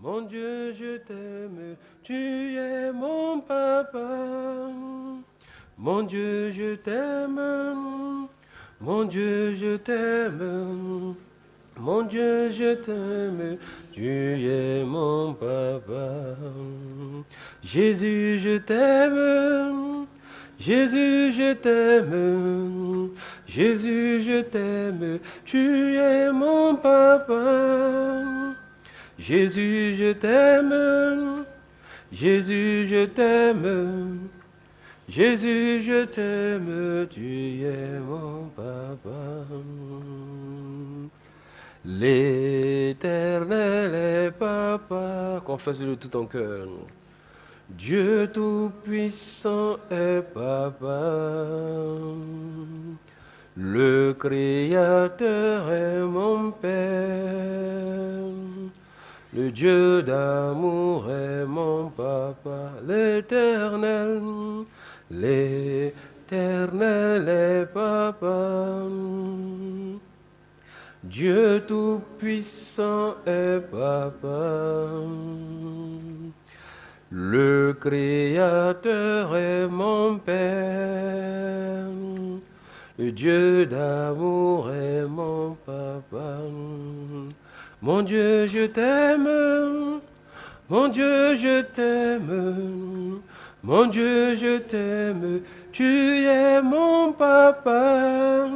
Mon Dieu, je t'aime, tu es mon papa. Mon Dieu, je t'aime. Mon Dieu, je t'aime. Mon Dieu, je t'aime, tu es mon papa. Jésus, je t'aime. Jésus, je t'aime. Jésus, je t'aime, tu es mon papa. Jésus, je t'aime. Jésus, je t'aime. Jésus, je t'aime, tu es mon papa. L'Éternel est papa. Confesse-le tout ton cœur. Dieu Tout-Puissant est papa. Le Créateur est mon Père. Le Dieu d'amour est mon papa. L'Éternel, l'Éternel est papa. Dieu Tout-Puissant est papa. Le Créateur est mon Père. Le Dieu d'amour est mon papa. Mon Dieu, je t'aime. Mon Dieu, je t'aime. Mon Dieu, je t'aime. Tu es mon papa.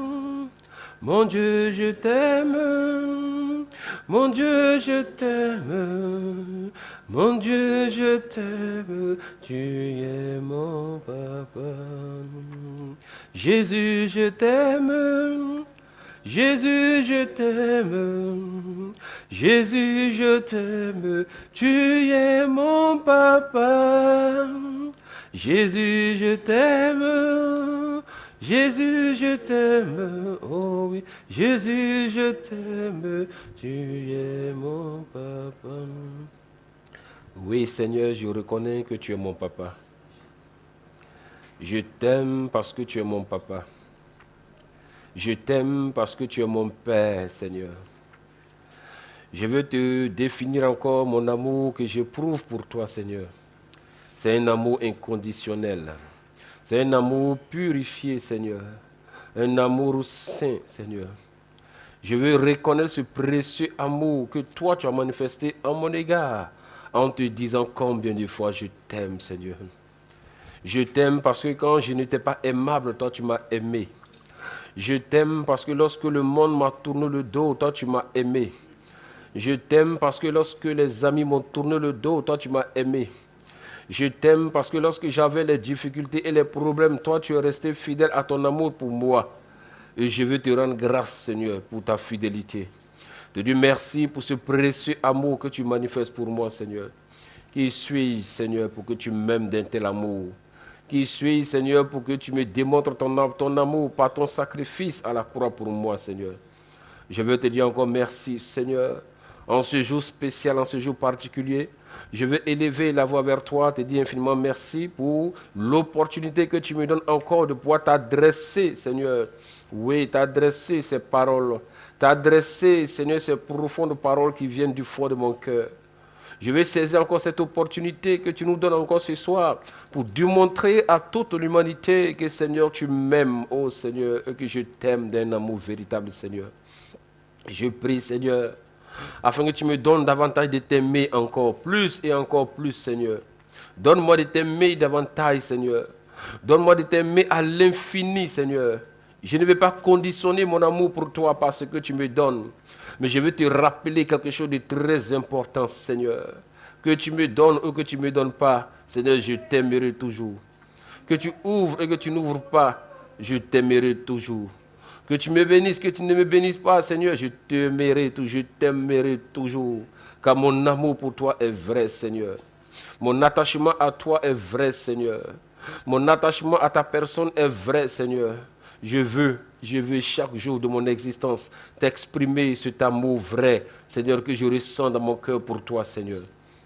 Mon Dieu, je t'aime. Mon Dieu, je t'aime. Mon Dieu, je t'aime. Tu es mon papa. Jésus, je t'aime. Jésus, je t'aime. Jésus, je t'aime. Tu es mon papa. Jésus, je t'aime. Jésus, je t'aime. Oh oui. Jésus, je t'aime. Tu es mon papa. Oui, Seigneur, je reconnais que tu es mon papa. Je t'aime parce que tu es mon papa. Je t'aime parce que tu es mon Père, Seigneur. Je veux te définir encore mon amour que j'éprouve pour toi, Seigneur. C'est un amour inconditionnel. C'est un amour purifié, Seigneur. Un amour saint, Seigneur. Je veux reconnaître ce précieux amour que toi, tu as manifesté en mon égard, en te disant combien de fois je t'aime, Seigneur. Je t'aime parce que quand je n'étais pas aimable, toi, tu m'as aimé. Je t'aime parce que lorsque le monde m'a tourné le dos, toi, tu m'as aimé. Je t'aime parce que lorsque les amis m'ont tourné le dos, toi, tu m'as aimé. Je t'aime parce que lorsque j'avais les difficultés et les problèmes, toi, tu es resté fidèle à ton amour pour moi. Et je veux te rendre grâce, Seigneur, pour ta fidélité. Te dire merci pour ce précieux amour que tu manifestes pour moi, Seigneur. Qui suis-je, Seigneur, pour que tu m'aimes d'un tel amour? Qui suis-je, Seigneur, pour que tu me démontres ton amour par ton sacrifice à la croix pour moi, Seigneur? Je veux te dire encore merci, Seigneur. En ce jour spécial, en ce jour particulier, je veux élever la voix vers toi, te dire infiniment merci pour l'opportunité que tu me donnes encore de pouvoir t'adresser, Seigneur. Oui, t'adresser ces paroles. T'adresser, Seigneur, ces profondes paroles qui viennent du fond de mon cœur. Je vais saisir encore cette opportunité que tu nous donnes encore ce soir pour démontrer à toute l'humanité que, Seigneur, tu m'aimes, oh Seigneur, et que je t'aime d'un amour véritable, Seigneur. Je prie, Seigneur, afin que tu me donnes davantage de t'aimer encore plus et encore plus, Seigneur. Donne-moi de t'aimer davantage, Seigneur. Donne-moi de t'aimer à l'infini, Seigneur. Je ne vais pas conditionner mon amour pour toi par ce que tu me donnes. Mais je veux te rappeler quelque chose de très important, Seigneur. Que tu me donnes ou que tu ne me donnes pas, Seigneur, je t'aimerai toujours. Que tu ouvres et que tu n'ouvres pas, je t'aimerai toujours. Que tu me bénisses, que tu ne me bénisses pas, Seigneur, je t'aimerai toujours, je t'aimerai toujours. Car mon amour pour toi est vrai, Seigneur. Mon attachement à toi est vrai, Seigneur. Mon attachement à ta personne est vrai, Seigneur. Je veux chaque jour de mon existence t'exprimer cet amour vrai, Seigneur, que je ressens dans mon cœur pour toi, Seigneur.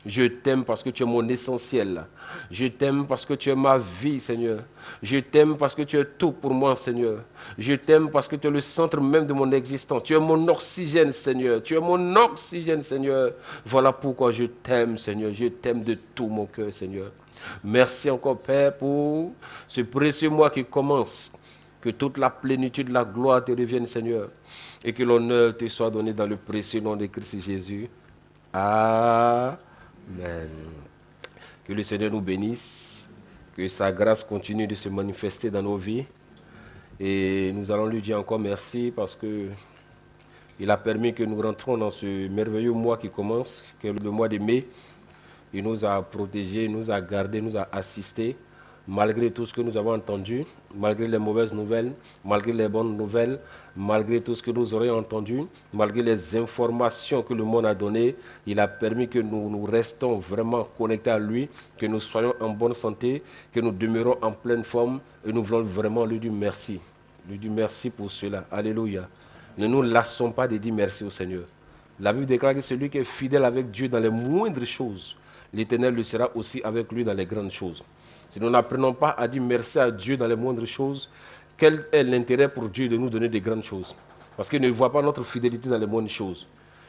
Je t'aime parce que tu es mon essentiel. Je t'aime parce que tu es ma vie, Seigneur. Je t'aime parce que tu es tout pour moi, Seigneur. Je t'aime parce que tu es le centre même de mon existence. Tu es mon oxygène, Seigneur. Tu es mon oxygène, Seigneur. Voilà pourquoi je t'aime, Seigneur. Je t'aime de tout mon cœur, Seigneur. Merci encore, Père, pour ce précieux mois qui commence. Que toute la plénitude de la gloire te revienne, Seigneur. Et que l'honneur te soit donné dans le précieux nom de Christ Jésus. Amen. Que le Seigneur nous bénisse. Que sa grâce continue de se manifester dans nos vies. Et nous allons lui dire encore merci parce que il a permis que nous rentrons dans ce merveilleux mois qui commence, qui est le mois de mai. Il nous a protégés, il nous a gardés, nous a assistés, malgré tout ce que nous avons entendu, malgré les mauvaises nouvelles, malgré les bonnes nouvelles, malgré tout ce que nous aurions entendu, malgré les informations que le monde a données. Il a permis que nous restons vraiment connectés à lui, que nous soyons en bonne santé, que nous demeurons en pleine forme et nous voulons vraiment lui dire merci. Lui dire merci pour cela. Alléluia. Ne nous lassons pas de dire merci au Seigneur. La Bible déclare que celui qui est fidèle avec Dieu dans les moindres choses, l'Éternel le sera aussi avec lui dans les grandes choses. Si nous n'apprenons pas à dire merci à Dieu dans les moindres choses, quel est l'intérêt pour Dieu de nous donner des grandes choses? Parce qu'il ne voit pas notre fidélité dans les moindres choses.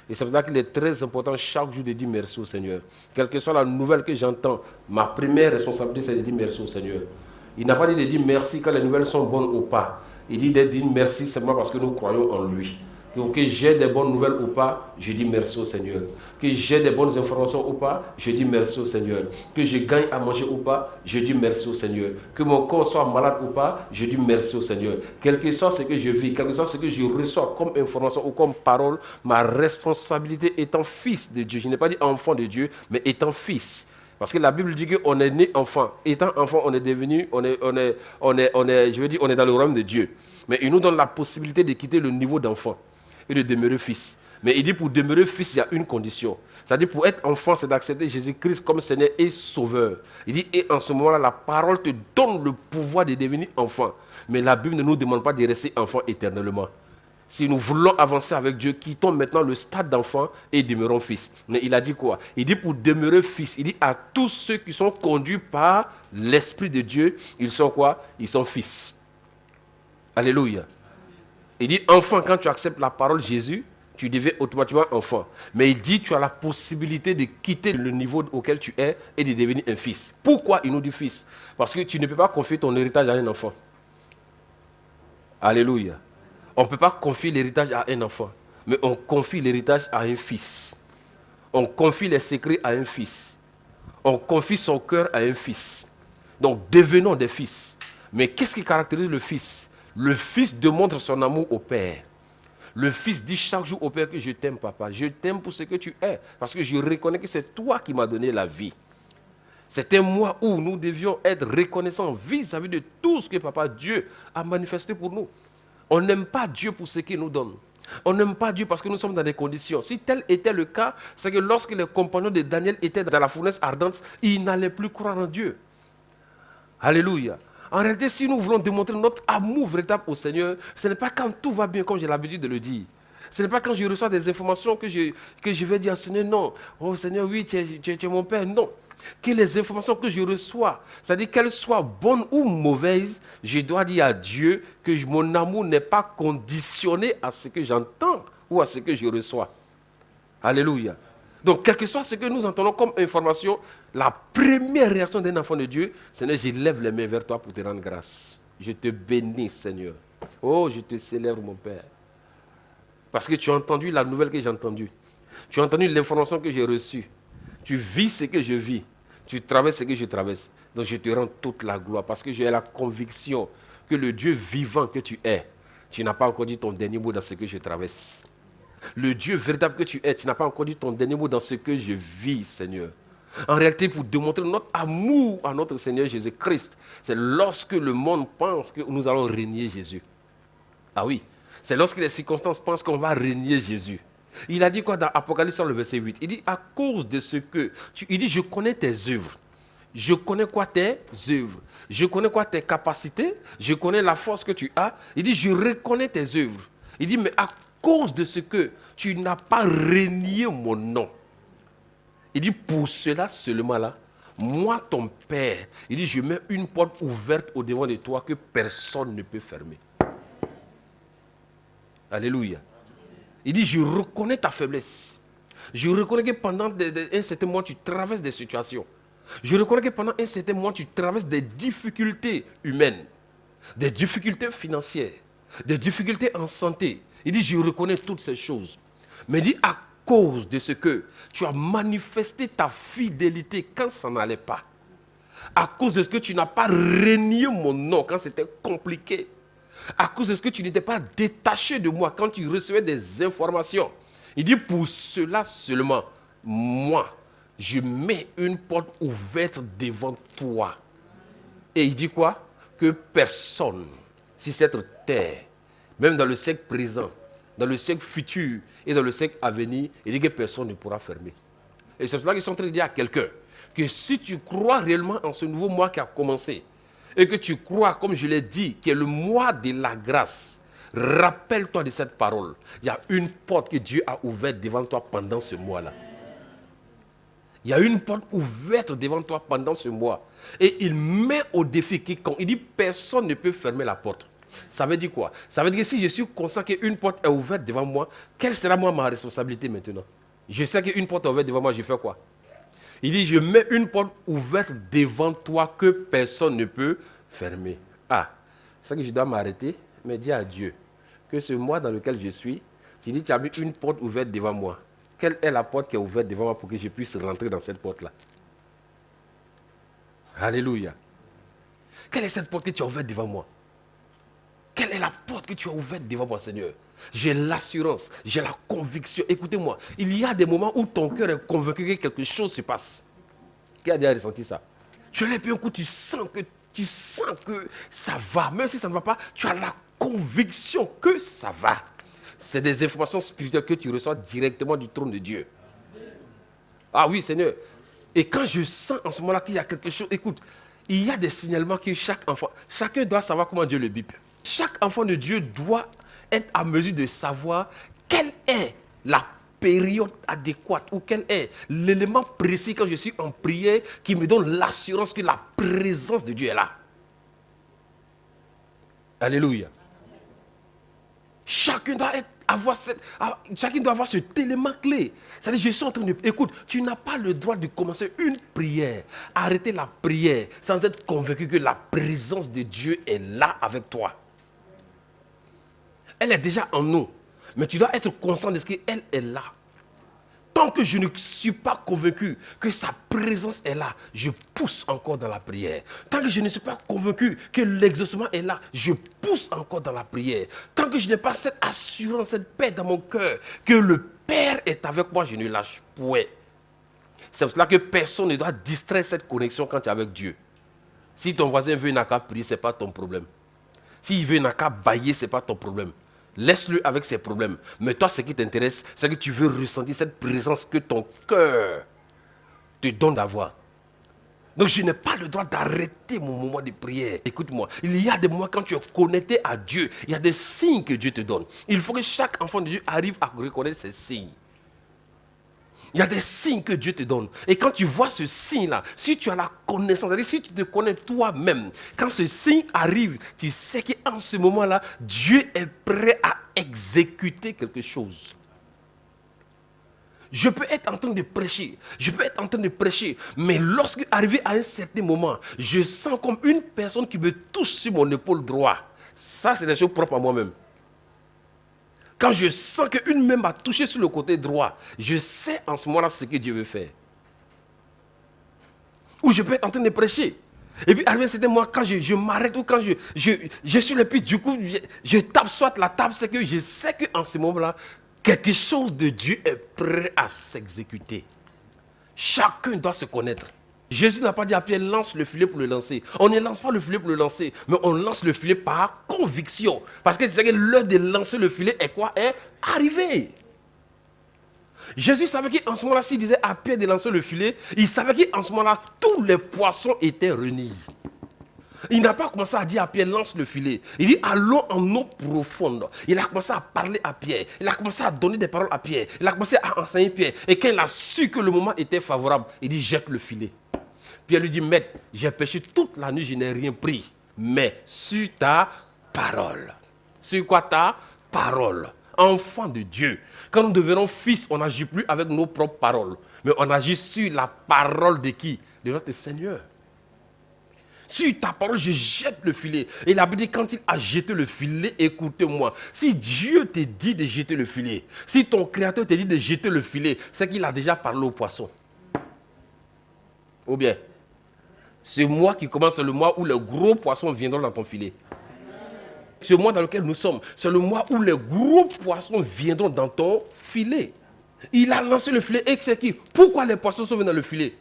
Et c'est pour ça qu'il est très important chaque jour de dire merci au Seigneur. Quelle que soit la nouvelle que j'entends, ma première responsabilité, c'est de dire merci au Seigneur. Il n'a pas dit de dire merci quand les nouvelles sont bonnes ou pas. Il dit de dire merci seulement parce que nous croyons en lui. Donc, que j'ai des bonnes nouvelles ou pas, je dis merci au Seigneur. Que j'ai des bonnes informations ou pas, je dis merci au Seigneur. Que je gagne à manger ou pas, je dis merci au Seigneur. Que mon corps soit malade ou pas, je dis merci au Seigneur. Quel que soit ce que je vis, quel que soit ce que je reçois comme information ou comme parole, ma responsabilité étant fils de Dieu. Je n'ai pas dit enfant de Dieu, mais étant fils. Parce que la Bible dit qu'on est né enfant. Étant enfant, on est devenu, on est dans le royaume de Dieu. Mais il nous donne la possibilité de quitter le niveau d'enfant et de demeurer fils. Mais il dit pour demeurer fils, il y a une condition. C'est-à-dire pour être enfant, c'est d'accepter Jésus-Christ comme Seigneur et Sauveur. Il dit, et en ce moment-là, la parole te donne le pouvoir de devenir enfant. Mais la Bible ne nous demande pas de rester enfant éternellement. Si nous voulons avancer avec Dieu, quittons maintenant le stade d'enfant et demeurons fils. Mais il a dit quoi? Il dit pour demeurer fils, il dit à tous ceux qui sont conduits par l'Esprit de Dieu, ils sont quoi? Ils sont fils. Alléluia. Il dit, enfant, quand tu acceptes la parole de Jésus, tu deviens automatiquement enfant. Mais il dit, tu as la possibilité de quitter le niveau auquel tu es et de devenir un fils. Pourquoi il nous dit fils? Parce que tu ne peux pas confier ton héritage à un enfant. Alléluia. On ne peut pas confier l'héritage à un enfant, mais on confie l'héritage à un fils. On confie les secrets à un fils. On confie son cœur à un fils. Donc, devenons des fils. Mais qu'est-ce qui caractérise le fils? Le fils démontre son amour au Père. Le fils dit chaque jour au Père que je t'aime, papa. Je t'aime pour ce que tu es. Parce que je reconnais que c'est toi qui m'as donné la vie. C'était un mois où nous devions être reconnaissants vis-à-vis de tout ce que papa Dieu a manifesté pour nous. On n'aime pas Dieu pour ce qu'il nous donne. On n'aime pas Dieu parce que nous sommes dans des conditions. Si tel était le cas, c'est que lorsque les compagnons de Daniel étaient dans la fournaise ardente, ils n'allaient plus croire en Dieu. Alléluia. En réalité, si nous voulons démontrer notre amour véritable au Seigneur, ce n'est pas quand tout va bien, comme j'ai l'habitude de le dire. Ce n'est pas quand je reçois des informations que je vais dire au Seigneur, non. Oh Seigneur, oui, tu es mon Père. Non. Que les informations que je reçois, c'est-à-dire qu'elles soient bonnes ou mauvaises, je dois dire à Dieu que mon amour n'est pas conditionné à ce que j'entends ou à ce que je reçois. Alléluia. Donc, quel que soit ce que nous entendons comme information, la première réaction d'un enfant de Dieu, Seigneur, je lève les mains vers toi pour te rendre grâce. Je te bénis, Seigneur. Oh, je te célèbre, mon Père. Parce que tu as entendu la nouvelle que j'ai entendue. Tu as entendu l'information que j'ai reçue. Tu vis ce que je vis. Tu traverses ce que je traverse. Donc, je te rends toute la gloire parce que j'ai la conviction que le Dieu vivant que tu es, tu n'as pas encore dit ton dernier mot dans ce que je traverse. Le Dieu véritable que tu es, tu n'as pas encore dit ton dernier mot dans ce que je vis, Seigneur. En réalité, pour démontrer notre amour à notre Seigneur Jésus-Christ, c'est lorsque le monde pense que nous allons régner Jésus. Ah oui, c'est lorsque les circonstances pensent qu'on va régner Jésus. Il a dit quoi dans Apocalypse, le verset 8? Il dit, à cause de ce que... il dit, je connais tes œuvres. Je connais quoi tes œuvres. Je connais quoi tes capacités. Je connais la force que tu as. Il dit, je reconnais tes œuvres. Il dit, mais à cause de ce que tu n'as pas renié mon nom. Il dit, pour cela seulement là, moi ton Père, il dit, je mets une porte ouverte au devant de toi que personne ne peut fermer. Alléluia. Il dit, je reconnais ta faiblesse. Je reconnais que pendant un certain moment, tu traverses des situations. Je reconnais que pendant un certain moment, tu traverses des difficultés humaines, des difficultés financières, des difficultés en santé. Il dit, je reconnais toutes ces choses. Mais il dit, à cause de ce que tu as manifesté ta fidélité quand ça n'allait pas, à cause de ce que tu n'as pas renié mon nom quand c'était compliqué, à cause de ce que tu n'étais pas détaché de moi quand tu recevais des informations. Il dit, pour cela seulement, moi, je mets une porte ouverte devant toi. Et il dit quoi? Que personne, sur cette terre, même dans le siècle présent, dans le siècle futur et dans le siècle à venir, il dit que personne ne pourra fermer. Et c'est pour cela qu'ils sont en train de dire à quelqu'un que si tu crois réellement en ce nouveau mois qui a commencé, et que tu crois, comme je l'ai dit, qui est le mois de la grâce, rappelle-toi de cette parole. Il y a une porte que Dieu a ouverte devant toi pendant ce mois-là. Il y a une porte ouverte devant toi pendant ce mois. Et il met au défi quiconque. Il dit, personne ne peut fermer la porte. Ça veut dire quoi? Ça veut dire que si je suis conscient qu'une porte est ouverte devant moi, quelle sera moi ma responsabilité maintenant? Je sais qu'une porte est ouverte devant moi, je fais quoi? Il dit, je mets une porte ouverte devant toi que personne ne peut fermer. Ah, c'est que je dois m'arrêter, mais dis à Dieu que ce mois dans lequel je suis, tu dis, tu as mis une porte ouverte devant moi. Quelle est la porte qui est ouverte devant moi pour que je puisse rentrer dans cette porte-là? Alléluia. Quelle est cette porte que tu as ouverte devant moi? Quelle est la porte que tu as ouverte devant moi, Seigneur? J'ai l'assurance, j'ai la conviction. Écoutez-moi, il y a des moments où ton cœur est convaincu que quelque chose se passe. Qui a déjà ressenti ça? Tu es là, puis un coup, tu sens que ça va. Même si ça ne va pas, tu as la conviction que ça va. C'est des informations spirituelles que tu reçois directement du trône de Dieu. Ah oui, Seigneur. Et quand je sens en ce moment-là qu'il y a quelque chose, écoute, il y a des signalements que chaque enfant, chacun doit savoir comment Dieu le bip. Chaque enfant de Dieu doit être à mesure de savoir quelle est la période adéquate ou quel est l'élément précis quand je suis en prière qui me donne l'assurance que la présence de Dieu est là. Alléluia. Chacun doit avoir cet élément clé. C'est-à-dire, je suis en train de... Écoute, tu n'as pas le droit de commencer une prière, arrêter la prière sans être convaincu que la présence de Dieu est là avec toi. Elle est déjà en nous. Mais tu dois être conscient de ce qu'elle est là. Tant que je ne suis pas convaincu que sa présence est là, je pousse encore dans la prière. Tant que je ne suis pas convaincu que l'exaucement est là, je pousse encore dans la prière. Tant que je n'ai pas cette assurance, cette paix dans mon cœur, que le Père est avec moi, je ne lâche point. C'est pour cela que personne ne doit distraire cette connexion quand tu es avec Dieu. Si ton voisin veut n'a qu'à prier, ce n'est pas ton problème. S'il veut n'a qu'à bailler, ce n'est pas ton problème. Laisse-le avec ses problèmes. Mais toi, ce qui t'intéresse, c'est que tu veux ressentir cette présence que ton cœur te donne d'avoir. Donc, je n'ai pas le droit d'arrêter mon moment de prière. Écoute-moi, il y a des moments quand tu es connecté à Dieu, il y a des signes que Dieu te donne. Il faut que chaque enfant de Dieu arrive à reconnaître ces signes. Il y a des signes que Dieu te donne. Et quand tu vois ce signe-là, si tu as la connaissance, c'est-à-dire si tu te connais toi-même, quand ce signe arrive, tu sais qu'en ce moment-là, Dieu est prêt à exécuter quelque chose. Je peux être en train de prêcher, mais lorsque arrivé à un certain moment, je sens comme une personne qui me touche sur mon épaule droite. Ça, c'est des choses propres à moi-même. Quand je sens qu'une main m'a touché sur le côté droit, je sais en ce moment-là ce que Dieu veut faire. Ou je peux être en train de prêcher. Et puis, arrivé, c'était moi, quand je m'arrête ou quand je suis le plus, du coup, je tape soit la table, c'est que je sais qu'en ce moment-là, quelque chose de Dieu est prêt à s'exécuter. Chacun doit se connaître. Jésus n'a pas dit à Pierre, lance le filet pour le lancer. On ne lance pas le filet pour le lancer, mais on lance le filet par conviction. Parce que c'est que l'heure de lancer le filet est quoi? Est arrivée. Jésus savait qu'en ce moment-là, s'il disait à Pierre de lancer le filet, il savait qu'en ce moment-là, tous les poissons étaient réunis. Il n'a pas commencé à dire à Pierre, lance le filet. Il dit, allons en eau profonde. Il a commencé à parler à Pierre. Il a commencé à donner des paroles à Pierre. Il a commencé à enseigner Pierre. Et quand il a su que le moment était favorable, il dit, jette le filet. Pierre lui dit, maître, j'ai pêché toute la nuit, je n'ai rien pris. Mais sur ta parole. Sur quoi ta parole? Enfant de Dieu. Quand nous devenons fils, on n'agit plus avec nos propres paroles. Mais on agit sur la parole de qui? De notre Seigneur. Sur ta parole, je jette le filet. Et il a dit, quand il a jeté le filet, écoutez-moi. Si Dieu te dit de jeter le filet, si ton Créateur te dit de jeter le filet, c'est qu'il a déjà parlé au poisson. Ou bien, ce mois qui commence, c'est le mois où les gros poissons viendront dans ton filet. Ce mois dans lequel nous sommes, c'est le mois où les gros poissons viendront dans ton filet. Il a lancé le filet et c'est qui? Pourquoi les poissons sont venus dans le filet?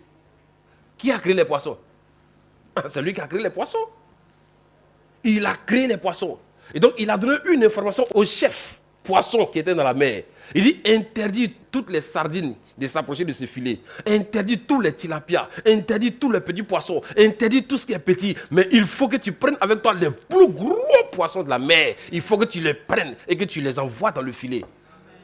Qui a créé les poissons? C'est lui qui a créé les poissons. Il a créé les poissons. Et donc, il a donné une information au chef poisson qui était dans la mer. Il dit, interdit toutes les sardines de s'approcher de ce filet. Interdit tous les tilapias. Interdit tous les petits poissons. Interdit tout ce qui est petit. Mais il faut que tu prennes avec toi les plus gros poissons de la mer. Il faut que tu les prennes et que tu les envoies dans le filet.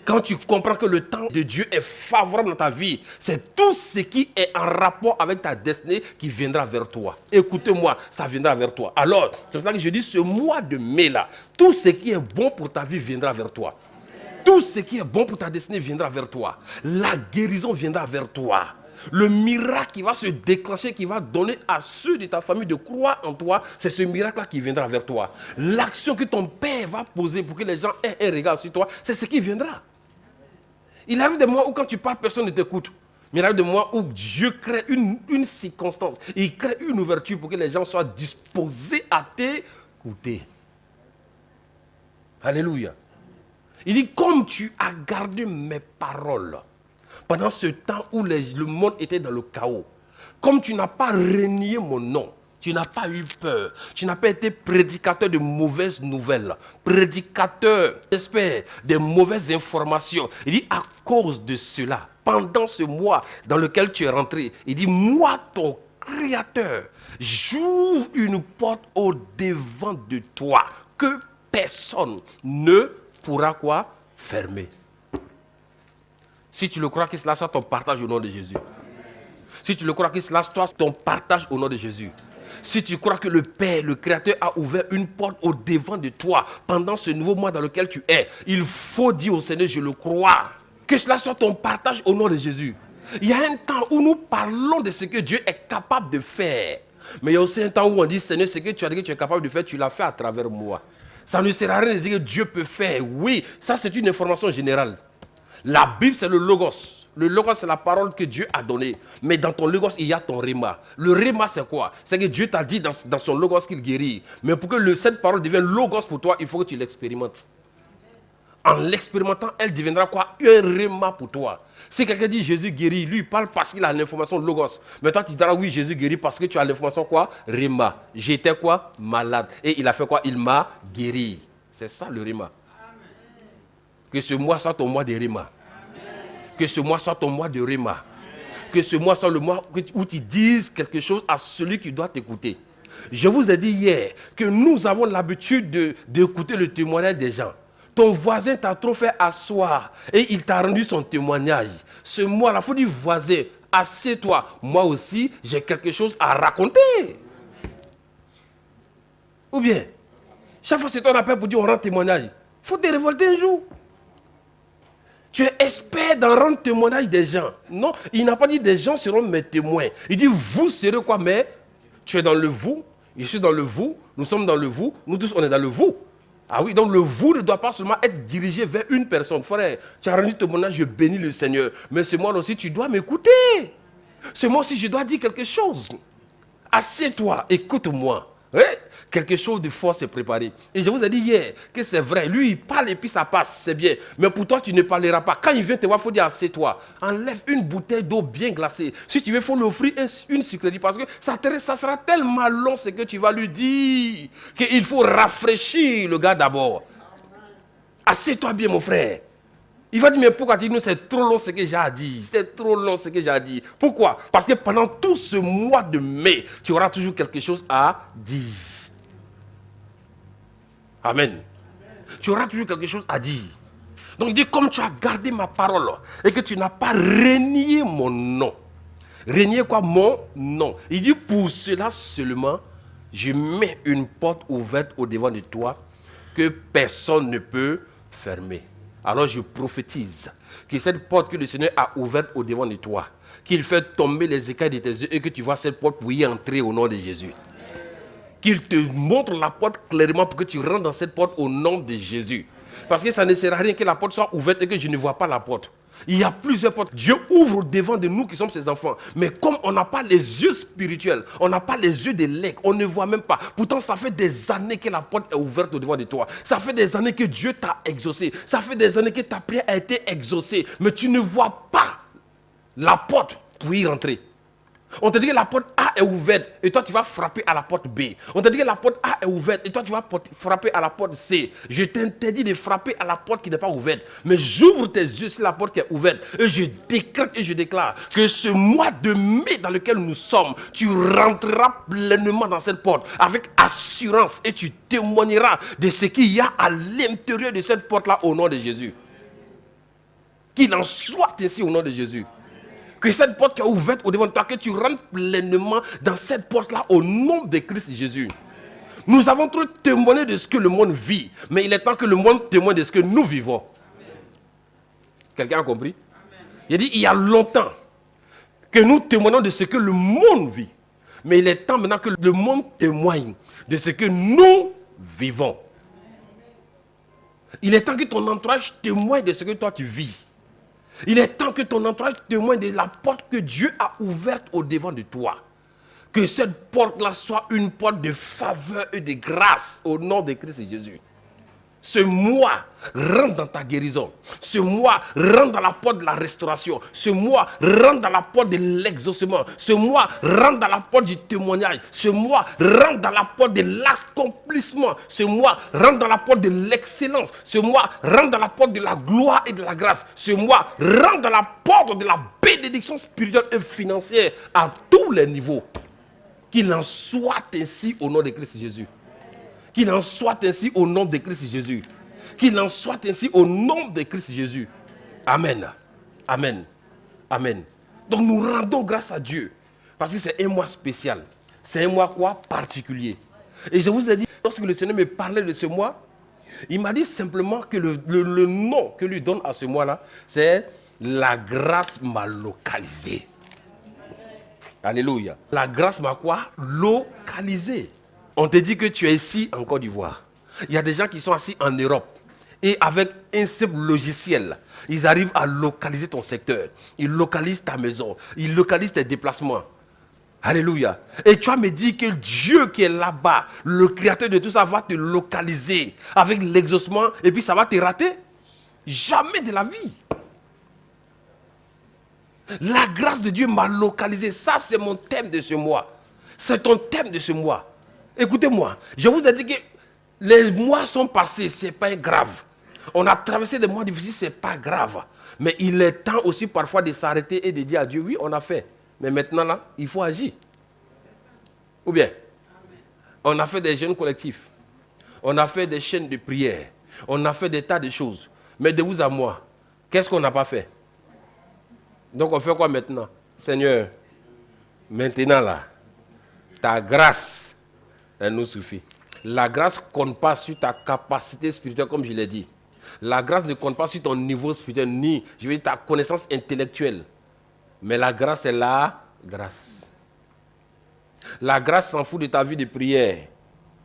Quand tu comprends que le temps de Dieu est favorable dans ta vie, c'est tout ce qui est en rapport avec ta destinée qui viendra vers toi. Écoutez-moi, ça viendra vers toi. Alors, c'est pour ça que je dis, ce mois de mai là, tout ce qui est bon pour ta vie viendra vers toi. Tout ce qui est bon pour ta destinée viendra vers toi. La guérison viendra vers toi. Le miracle qui va se déclencher, qui va donner à ceux de ta famille de croire en toi, c'est ce miracle-là qui viendra vers toi. L'action que ton Père va poser pour que les gens aient un regard sur toi, c'est ce qui viendra. Il arrive des mois où quand tu parles, personne ne t'écoute. Mais il arrive des mois où Dieu crée une circonstance. Il crée une ouverture pour que les gens soient disposés à t'écouter. Alléluia. Il dit, comme tu as gardé mes paroles pendant ce temps où le monde était dans le chaos, comme tu n'as pas renié mon nom, tu n'as pas eu peur, tu n'as pas été prédicateur de mauvaises nouvelles, prédicateur, j'espère, de mauvaises informations. Il dit, à cause de cela, pendant ce mois dans lequel tu es rentré, il dit, moi, ton Créateur, j'ouvre une porte au devant de toi que personne ne pourra quoi? Fermer. Si tu le crois, que cela soit ton partage au nom de Jésus. Si tu le crois, que cela soit ton partage au nom de Jésus. Si tu crois que le Père, le Créateur, a ouvert une porte au devant de toi pendant ce nouveau mois dans lequel tu es, il faut dire au Seigneur, je le crois. Que cela soit ton partage au nom de Jésus. Il y a un temps où nous parlons de ce que Dieu est capable de faire. Mais il y a aussi un temps où on dit, Seigneur, ce que tu as dit que tu es capable de faire, tu l'as fait à travers moi. Ça ne sert à rien de dire que Dieu peut faire. Oui, ça c'est une information générale. La Bible, c'est le logos. Le logos, c'est la parole que Dieu a donnée. Mais dans ton logos, il y a ton réma. Le réma, c'est quoi? C'est que Dieu t'a dit dans son logos qu'il guérit. Mais pour que cette parole devienne logos pour toi, il faut que tu l'expérimentes. En l'expérimentant, elle deviendra quoi? Un réma pour toi. Si quelqu'un dit Jésus guérit, lui il parle parce qu'il a l'information logos. Mais toi tu diras oui, Jésus guérit parce que tu as l'information quoi? Réma. J'étais quoi? Malade. Et il a fait quoi? Il m'a guéri. C'est ça le réma. Que ce mois soit ton mois de réma. Que ce mois soit ton mois de réma. Que ce mois soit le mois où tu dises quelque chose à celui qui doit t'écouter. Je vous ai dit hier que nous avons l'habitude d'écouter le témoignage des gens. Ton voisin t'a trop fait asseoir et il t'a rendu son témoignage. Ce mois-là, il faut dire voisin, assieds-toi. Moi aussi, j'ai quelque chose à raconter. Ou bien, chaque fois que c'est ton appel pour dire on rend témoignage, il faut te révolter un jour. Tu es expert dans rendre témoignage des gens. Non, il n'a pas dit des gens seront mes témoins. Il dit vous serez quoi? Mais tu es dans le vous, je suis dans le vous, nous sommes dans le vous, nous tous on est dans le vous. Ah oui, donc le vous ne doit pas seulement être dirigé vers une personne. Frère, tu as rendu témoignage, je bénis le Seigneur. Mais ce mois aussi, tu dois m'écouter. Ce mois aussi, je dois dire quelque chose. Assieds-toi, écoute-moi. Hein? Quelque chose de fort s'est préparé. Et je vous ai dit hier que c'est vrai. Lui, il parle et puis ça passe, c'est bien. Mais pour toi, tu ne parleras pas. Quand il vient te voir, il faut dire assieds-toi. Enlève une bouteille d'eau bien glacée. Si tu veux, il faut lui offrir une sucrerie. Parce que ça sera tellement long ce que tu vas lui dire qu'il faut rafraîchir le gars d'abord. Assieds-toi bien, mon frère. Il va dire, mais pourquoi tu dis, c'est trop long ce que j'ai à dire. C'est trop long ce que j'ai à dire. Pourquoi? Parce que pendant tout ce mois de mai, tu auras toujours quelque chose à dire. Amen. Tu auras toujours quelque chose à dire. Donc il dit, comme tu as gardé ma parole et que tu n'as pas renié mon nom. Renier quoi? Mon nom. Il dit, pour cela seulement, je mets une porte ouverte au devant de toi que personne ne peut fermer. Alors je prophétise que cette porte que le Seigneur a ouverte au devant de toi, qu'il fait tomber les écailles de tes yeux et que tu vois cette porte pour y entrer au nom de Jésus. Qu'il te montre la porte clairement pour que tu rentres dans cette porte au nom de Jésus. Parce que ça ne sert à rien que la porte soit ouverte et que je ne vois pas la porte. Il y a plusieurs portes. Dieu ouvre devant de nous qui sommes ses enfants. Mais comme on n'a pas les yeux spirituels, on n'a pas les yeux de l'aigle, on ne voit même pas. Pourtant, ça fait des années que la porte est ouverte au devant de toi. Ça fait des années que Dieu t'a exaucé. Ça fait des années que ta prière a été exaucée. Mais tu ne vois pas la porte pour y rentrer. On te dit que la porte A est ouverte et toi tu vas frapper à la porte B. On te dit que la porte A est ouverte et toi tu vas frapper à la porte C. Je t'interdis de frapper à la porte qui n'est pas ouverte. Mais j'ouvre tes yeux sur la porte qui est ouverte et je décrète et je déclare que ce mois de mai dans lequel nous sommes, tu rentreras pleinement dans cette porte avec assurance et tu témoigneras de ce qu'il y a à l'intérieur de cette porte-là au nom de Jésus. Qu'il en soit ainsi au nom de Jésus. Que cette porte qui est ouverte au devant de toi, que tu rentres pleinement dans cette porte-là au nom de Christ Jésus. Nous avons trop témoigné de ce que le monde vit, mais il est temps que le monde témoigne de ce que nous vivons. Quelqu'un a compris? Il dit, il y a longtemps que nous témoignons de ce que le monde vit, mais il est temps maintenant que le monde témoigne de ce que nous vivons. Il est temps que ton entourage témoigne de ce que toi tu vis. Il est temps que ton entourage témoigne de la porte que Dieu a ouverte au devant de toi. Que cette porte-là soit une porte de faveur et de grâce au nom de Christ Jésus. Ce mois, rentre dans ta guérison. Ce mois, rentre dans la porte de la restauration. Ce mois, rentre dans la porte de l'exaucement. Ce mois, rentre dans la porte du témoignage. Ce mois, rentre dans la porte de l'accomplissement. Ce mois, rentre dans la porte de l'excellence. Ce mois, rentre dans la porte de la gloire et de la grâce. Ce mois, rentre dans la porte de la bénédiction spirituelle et financière à tous les niveaux. Qu'il en soit ainsi au nom de Christ Jésus. Qu'il en soit ainsi au nom de Christ Jésus. Qu'il en soit ainsi au nom de Christ Jésus. Amen. Amen. Amen. Donc nous rendons grâce à Dieu. Parce que c'est un mois spécial. C'est un mois quoi? Particulier. Et je vous ai dit, lorsque le Seigneur me parlait de ce mois, il m'a dit simplement que le nom que lui donne à ce mois-là, c'est la grâce m'a localisé. Alléluia. La grâce m'a quoi? Localisé. On te dit que tu es ici en Côte d'Ivoire. Il y a des gens qui sont assis en Europe. Et avec un simple logiciel, ils arrivent à localiser ton secteur. Ils localisent ta maison. Ils localisent tes déplacements. Alléluia. Et tu vas me dire que Dieu qui est là-bas, le créateur de tout ça, va te localiser avec l'exaucement et puis ça va te rater? Jamais de la vie. La grâce de Dieu m'a localisé. Ça, c'est mon thème de ce mois. C'est ton thème de ce mois. Écoutez-moi, je vous ai dit que les mois sont passés, ce n'est pas grave. On a traversé des mois difficiles, ce n'est pas grave. Mais il est temps aussi parfois de s'arrêter et de dire à Dieu, oui, on a fait. Mais maintenant, là, il faut agir. Ou bien, on a fait des jeûnes collectifs. On a fait des chaînes de prière. On a fait des tas de choses. Mais de vous à moi, qu'est-ce qu'on n'a pas fait? Donc on fait quoi maintenant? Seigneur, maintenant là, ta grâce, elle nous suffit. La grâce ne compte pas sur ta capacité spirituelle, comme je l'ai dit. La grâce ne compte pas sur ton niveau spirituel, ni, je veux dire, ta connaissance intellectuelle. Mais la grâce est la grâce. La grâce s'en fout de ta vie de prière,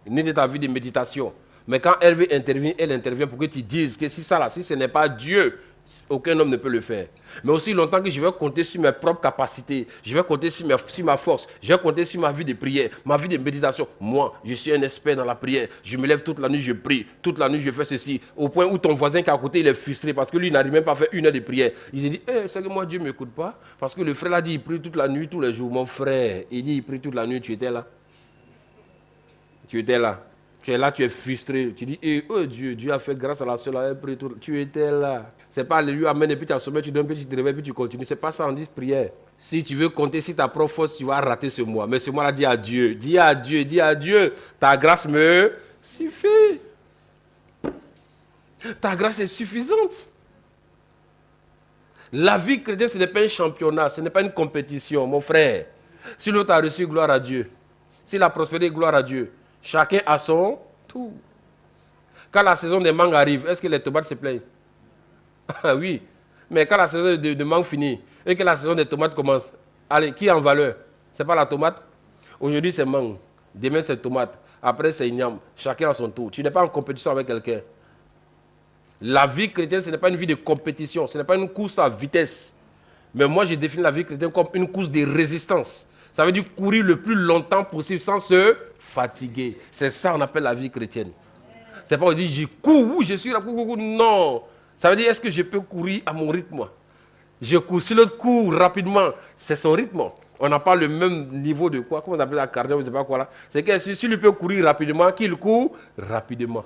ni de ta vie de méditation. Mais quand elle veut intervenir, elle intervient pour que tu dises que si ça là, si ce n'est pas Dieu, aucun homme ne peut le faire. Mais aussi longtemps que je vais compter sur mes propres capacités, je vais compter sur ma force, je vais compter sur ma vie de prière, ma vie de méditation. Moi, je suis un expert dans la prière. Je me lève toute la nuit, je prie. Toute la nuit, je fais ceci. Au point où ton voisin qui est à côté, il est frustré parce que lui, il n'arrive même pas à faire 1 heure de prière. Il dit, c'est que moi, Dieu ne m'écoute pas. Parce que le frère a dit, il prie toute la nuit, tous les jours. Mon frère, il dit, il prie toute la nuit, tu étais là. Tu étais là. Tu Tu es là, tu es frustré. Tu dis, oh Dieu, Dieu a fait grâce à la seule, après tout. Tu étais là. C'est pas alléluia, amen, et puis tu as sommeil, tu donnes, puis tu te réveilles, puis tu continues. C'est pas ça, on dit prière. Si tu veux compter, si ta propre force, tu vas rater ce mois. Mais ce mois-là, dis à Dieu. Dis à Dieu, dis à Dieu. Ta grâce me suffit. Ta grâce est suffisante. La vie chrétienne, ce n'est pas un championnat, ce n'est pas une compétition, mon frère. Si l'autre a reçu, gloire à Dieu. S'il a prospéré, gloire à Dieu. Chacun a son tout. Quand la saison des mangues arrive, est-ce que les tomates se plaignent? Ah oui. Mais quand la saison de mangue finit et que la saison des tomates commence, allez, qui est en valeur? Ce n'est pas la tomate. Aujourd'hui, c'est mangue. Demain, c'est tomate. Après, c'est igname. Chacun a son tour. Tu n'es pas en compétition avec quelqu'un. La vie chrétienne, ce n'est pas une vie de compétition, ce n'est pas une course à vitesse. Mais moi, j'ai défini la vie chrétienne comme une course de résistance. Ça veut dire courir le plus longtemps possible sans se fatiguer. C'est ça qu'on appelle la vie chrétienne. C'est pas on dit, je cours, je suis là, non. Ça veut dire, est-ce que je peux courir à mon rythme? Je cours. Si l'autre court rapidement, c'est son rythme. On n'a pas le même niveau de quoi? Comment on appelle la cardio, je ne sais pas quoi là. C'est que s'il peut courir rapidement, qu'il court rapidement.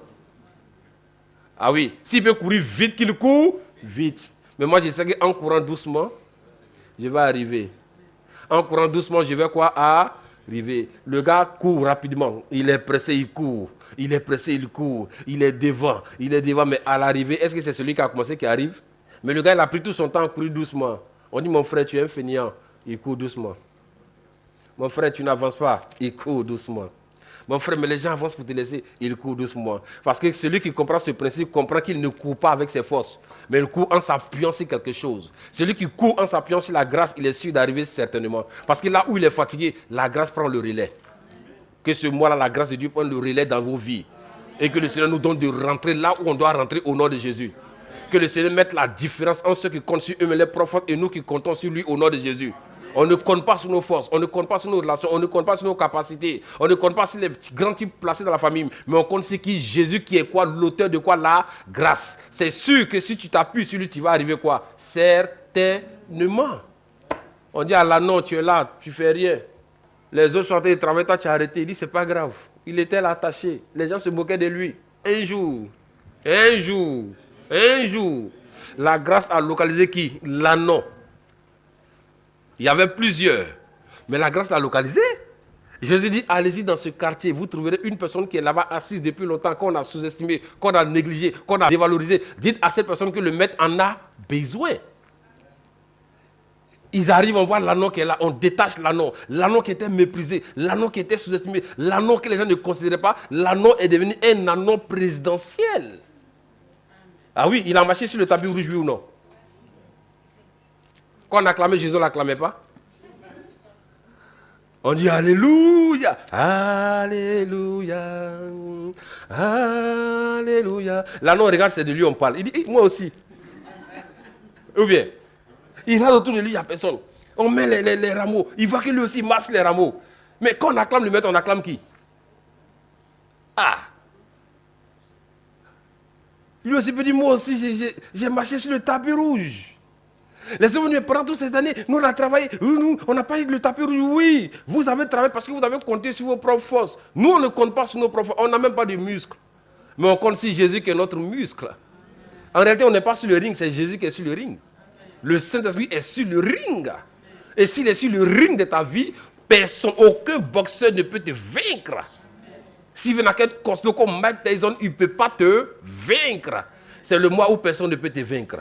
Ah oui, s'il peut courir vite, qu'il court vite. Mais moi, je sais qu'en courant doucement, je vais arriver. En courant doucement, je vais quoi? Arriver. Le gars court rapidement. Il est pressé, il court. Il est pressé, il court. Il est devant. Mais à l'arrivée, est-ce que c'est celui qui a commencé qui arrive? Mais le gars, il a pris tout son temps à courir doucement. On dit, mon frère, tu es un fainéant. Il court doucement. Mon frère, tu n'avances pas. Il court doucement. Mon frère, mais les gens avancent pour te laisser. Il court doucement. Parce que celui qui comprend ce principe comprend qu'il ne court pas avec ses forces, mais il court en s'appuyant sur quelque chose. Celui qui court en s'appuyant sur la grâce, il est sûr d'arriver certainement. Parce que là où il est fatigué, la grâce prend le relais. Que ce mois-là, la grâce de Dieu prenne le relais dans vos vies. Et que le Seigneur nous donne de rentrer là où on doit rentrer au nom de Jésus. Que le Seigneur mette la différence entre ceux qui comptent sur eux, mais les prophètes, et nous qui comptons sur lui au nom de Jésus. On ne compte pas sur nos forces, on ne compte pas sur nos relations, on ne compte pas sur nos capacités, on ne compte pas sur les petits, grands types placés dans la famille, mais on compte sur qui? Jésus qui est quoi? L'auteur de quoi? La grâce. C'est sûr que si tu t'appuies sur lui, tu vas arriver quoi? Certainement. On dit, ah là non, tu es là, tu fais rien. Les autres sont en train de travailler, toi tu as arrêté. Il dit, c'est pas grave. Il était là attaché. Les gens se moquaient de lui. Un jour, la grâce a localisé qui? L'anneau. Il y avait plusieurs, mais la grâce l'a localisé. Jésus dit, allez-y dans ce quartier, vous trouverez une personne qui est là-bas assise depuis longtemps, qu'on a sous-estimé, qu'on a négligé, qu'on a dévalorisé. Dites à cette personne que le maître en a besoin. Ils arrivent, on voit l'anneau qui est là, on détache l'anneau qui était méprisé, l'anneau qui était sous-estimé, l'anneau que les gens ne considéraient pas, l'anneau est devenu un anneau présidentiel. Ah oui, il a marché sur le tapis rouge, oui ou non? Quand on acclamait Jésus, on ne l'acclamait pas. On dit Alléluia, Alléluia, Alléluia. Là, non, regarde, c'est de lui on parle. Il dit, moi aussi. Ou bien, il regarde autour de lui, il n'y a personne. On met les rameaux. Il voit que lui aussi masse les rameaux. Mais quand on acclame le maître, on acclame qui? Ah! Lui aussi peut dire, moi aussi, j'ai marché sur le tapis rouge. Les hommes pendant toutes ces années, nous on a travaillé, nous on n'a pas eu le tapis rouge. Oui, vous avez travaillé parce que vous avez compté sur vos propres forces. Nous on ne compte pas sur nos propres forces, on n'a même pas de muscles. Mais on compte sur Jésus qui est notre muscle. En réalité, on n'est pas sur le ring, c'est Jésus qui est sur le ring. Le Saint-Esprit est sur le ring. Et s'il est sur le ring de ta vie, aucun boxeur ne peut te vaincre. Si Venaket considère comme Mike Tyson, il ne peut pas te vaincre. C'est le mois où personne ne peut te vaincre.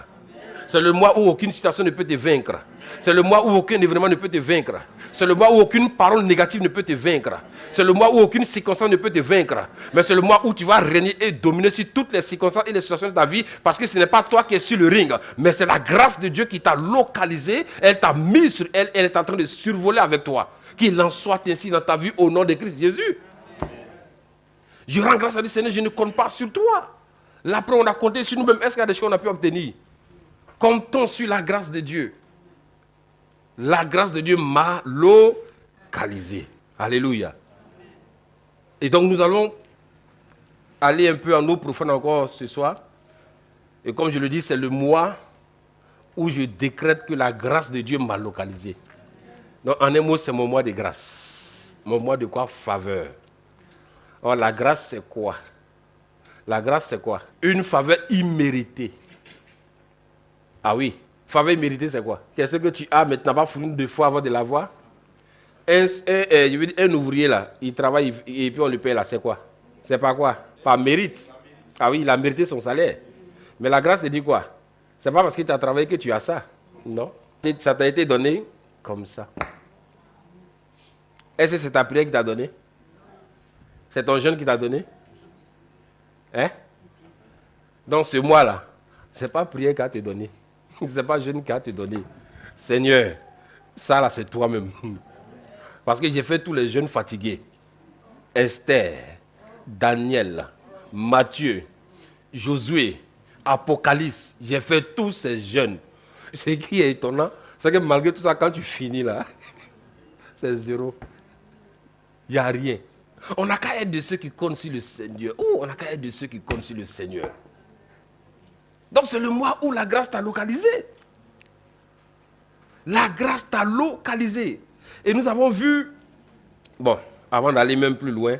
C'est le mois où aucune situation ne peut te vaincre. C'est le mois où aucun événement ne peut te vaincre. C'est le mois où aucune parole négative ne peut te vaincre. C'est le mois où aucune circonstance ne peut te vaincre. Mais c'est le mois où tu vas régner et dominer sur toutes les circonstances et les situations de ta vie, parce que ce n'est pas toi qui es sur le ring, mais c'est la grâce de Dieu qui t'a localisé, elle t'a mis sur elle, elle est en train de survoler avec toi. Qu'il en soit ainsi dans ta vie au nom de Christ Jésus. Je rends grâce à Dieu, Seigneur, je ne compte pas sur toi. Là, après, on a compté sur nous-mêmes. Est-ce qu'il y a des choses qu'on a pu obtenir? Comptons sur la grâce de Dieu. La grâce de Dieu m'a localisé. Alléluia. Et donc nous allons aller un peu en eau profonde encore ce soir. Et comme je le dis, c'est le mois où je décrète que la grâce de Dieu m'a localisé. Donc en un mot, c'est mon mois de grâce. Mon mois de quoi? Faveur. Oh, la grâce, c'est quoi? La grâce, c'est quoi? Une faveur imméritée. Ah oui, faveur imméritée, c'est quoi? Qu'est-ce que tu as, mais tu n'as pas fourni 2 fois avant de l'avoir? Je veux dire, un ouvrier, là, il travaille et puis on le paye, là, c'est quoi? C'est pas quoi? Par mérite. Ah oui, il a mérité son salaire. Mais la grâce te dit quoi? C'est pas parce que tu as travaillé que tu as ça. Non. Ça t'a été donné comme ça. Est-ce que c'est ta prière qui t'a donné? C'est ton jeûne qui t'a donné? Hein? Dans ce mois-là, ce n'est pas prière qui a te donné. Ce n'est pas jeûne qui a te donné. Seigneur, ça là, c'est toi-même. Parce que j'ai fait tous les jeûnes fatigués. Esther, Daniel, Matthieu, Josué, Apocalypse. J'ai fait tous ces jeûnes. Ce qui est étonnant, c'est que malgré tout ça, quand tu finis là, c'est zéro. Il n'y a rien. On n'a qu'à être de ceux qui comptent sur le Seigneur. Oh, on n'a qu'à être de ceux qui comptent sur le Seigneur. Donc c'est le mois où la grâce t'a localisé. La grâce t'a localisé. Et nous avons vu, bon, avant d'aller même plus loin,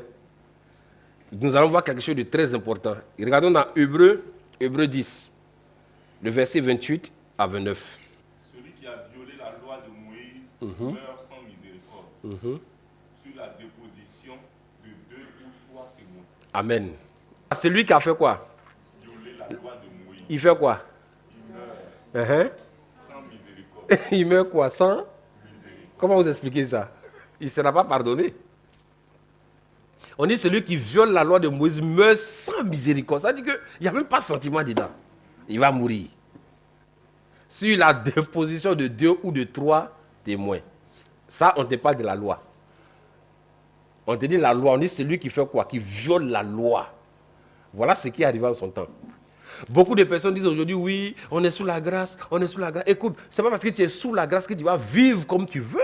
nous allons voir quelque chose de très important. Et regardons dans Hébreux 10, le verset 28 à 29. Celui qui a violé la loi de Moïse meurt sans miséricorde. Sur la déposition de 2 ou 3 témoins. Amen. Celui qui a fait quoi? Violé la loi de Moïse. Il fait quoi? Il meurt sans miséricorde. Il meurt quoi? Sans Miséricorde. Comment vous expliquez ça? Il ne sera pas pardonné. On dit celui qui viole la loi de Moïse meurt sans miséricorde. Ça veut dire qu'il n'y a même pas de sentiment dedans. Il va mourir. Sur la déposition de 2 ou de 3 témoins. Ça, on te parle de la loi. On te dit la loi, on dit celui qui fait quoi? Qui viole la loi. Voilà ce qui est arrivé en son temps. Beaucoup de personnes disent aujourd'hui, oui, on est sous la grâce, on est sous la grâce. Écoute, ce n'est pas parce que tu es sous la grâce que tu vas vivre comme tu veux.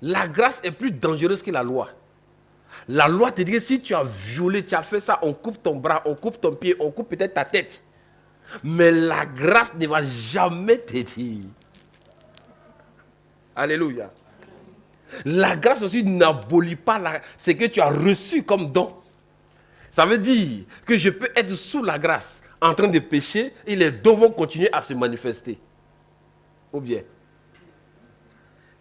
La grâce est plus dangereuse que la loi. La loi te dit que si tu as violé, tu as fait ça, on coupe ton bras, on coupe ton pied, on coupe peut-être ta tête. Mais la grâce ne va jamais te dire. Alléluia. La grâce aussi n'abolit pas ce que tu as reçu comme don. Ça veut dire que je peux être sous la grâce, en train de pécher, et les dons vont continuer à se manifester. Ou bien.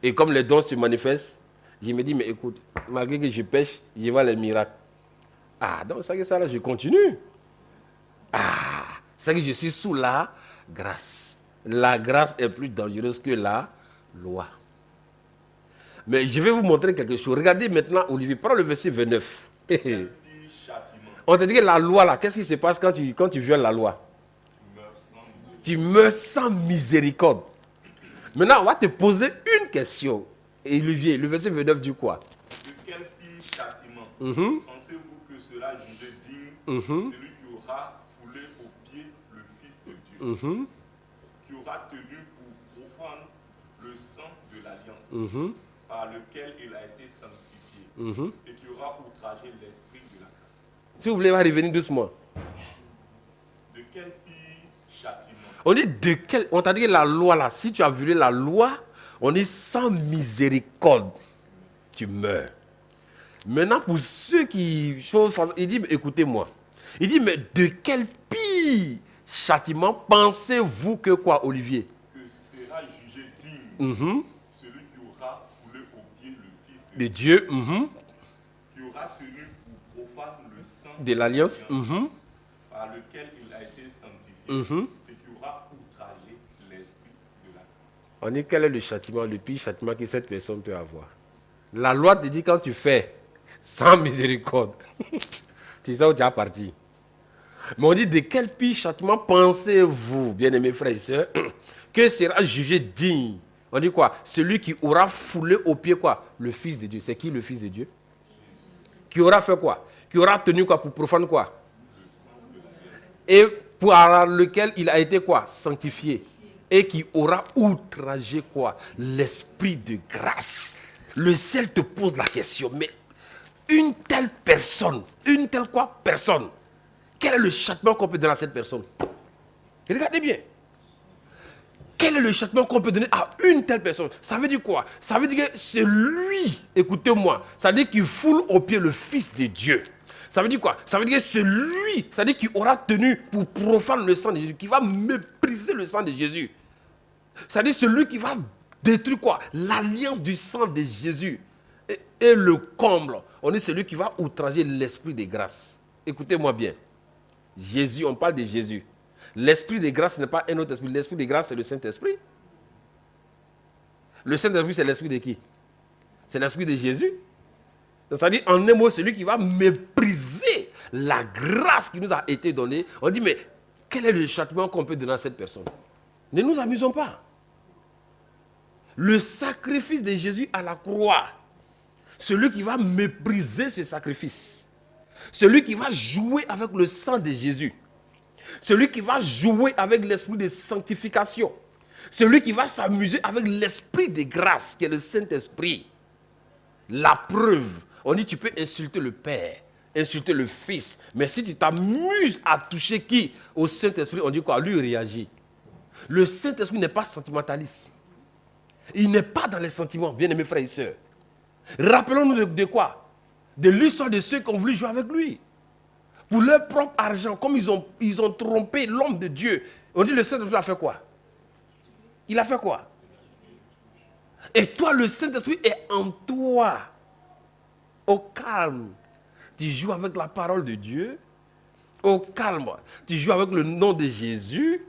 Et comme les dons se manifestent, je me dis, mais écoute, malgré que je pêche, je vois les miracles. Ah, donc c'est que ça là, je continue. Ah, c'est que je suis sous la grâce. La grâce est plus dangereuse que la loi. Mais je vais vous montrer quelque chose. Regardez maintenant, Olivier, prends le verset 29. On te dit que la loi là, qu'est-ce qui se passe quand tu violes la loi? Tu meurs sans miséricorde. Maintenant, on va te poser une question. Et Olivier, le verset 29 dit quoi? De quel pire châtiment pensez-vous que sera jugé digne celui qui aura foulé aux pieds le Fils de Dieu, qui aura tenu pour profane le sang de l'alliance, par lequel il a été sanctifié, et qui aura outragé l'esprit de la grâce. Si vous voulez, on va revenir doucement. De quel pire châtiment? On dit de quel... On t'a dit que la loi là, si tu as violé la loi, on dit sans miséricorde, tu meurs. Maintenant, pour ceux qui... Il dit, écoutez-moi. Il dit, mais de quel pire châtiment pensez-vous que quoi, Olivier? Que sera jugé digne celui qui aura foulé aux pieds le Fils de Dieu, qui aura tenu pour profane le sang de l'alliance, par lequel il a été sanctifié, et qui aura outragé l'esprit de la grâce. On dit quel est le châtiment, le pire châtiment que cette personne peut avoir. La loi te dit quand tu fais sans miséricorde, tu sais où tu as parti. Mais on dit de quel pire châtiment pensez-vous, bien-aimés frères et sœurs, que sera jugé digne? On dit quoi? Celui qui aura foulé aux pieds quoi? Le Fils de Dieu. C'est qui le Fils de Dieu? Qui aura fait quoi? Qui aura tenu quoi pour profane quoi? Et par lequel il a été quoi? Sanctifié. Et qui aura outragé quoi? L'esprit de grâce. Le ciel te pose la question, mais une telle personne, une telle quoi personne, quel est le châtiment qu'on peut donner à cette personne? Regardez bien. Quel est le châtiment qu'on peut donner à une telle personne? Ça veut dire quoi? Ça veut dire que c'est lui, écoutez-moi, ça veut dire qu'il foule aux pieds le Fils de Dieu. Ça veut dire quoi? Ça veut dire que c'est lui, c'est-à-dire qui aura tenu pour profaner le sang de Jésus, qui va mépriser le sang de Jésus. C'est-à-dire celui qui va détruire quoi? L'alliance du sang de Jésus. Et le comble, on est celui qui va outrager l'esprit de grâce. Écoutez-moi bien. Jésus, on parle de Jésus. L'esprit de grâce n'est pas un autre esprit. L'esprit de grâce, c'est le Saint-Esprit. Le Saint-Esprit, c'est l'esprit de qui? C'est l'esprit de Jésus. C'est-à-dire, en un mot, celui qui va mépriser la grâce qui nous a été donnée. On dit, mais quel est le châtiment qu'on peut donner à cette personne? Ne nous amusons pas. Le sacrifice de Jésus à la croix, celui qui va mépriser ce sacrifice, celui qui va jouer avec le sang de Jésus, celui qui va jouer avec l'esprit de sanctification, celui qui va s'amuser avec l'esprit de grâce qui est le Saint-Esprit. La preuve, on dit tu peux insulter le Père, insulter le Fils, mais si tu t'amuses à toucher qui? Au Saint-Esprit, on dit quoi? Lui réagit. Le Saint-Esprit n'est pas sentimentaliste. Il n'est pas dans les sentiments, bien-aimés frères et sœurs. Rappelons-nous de quoi? De l'histoire de ceux qui ont voulu jouer avec lui. Pour leur propre argent, comme ils ont trompé l'homme de Dieu. On dit le Saint-Esprit a fait quoi? Il a fait quoi? Et toi, le Saint-Esprit est en toi. Au calme, tu joues avec la parole de Dieu. Au calme, tu joues avec le nom de Jésus.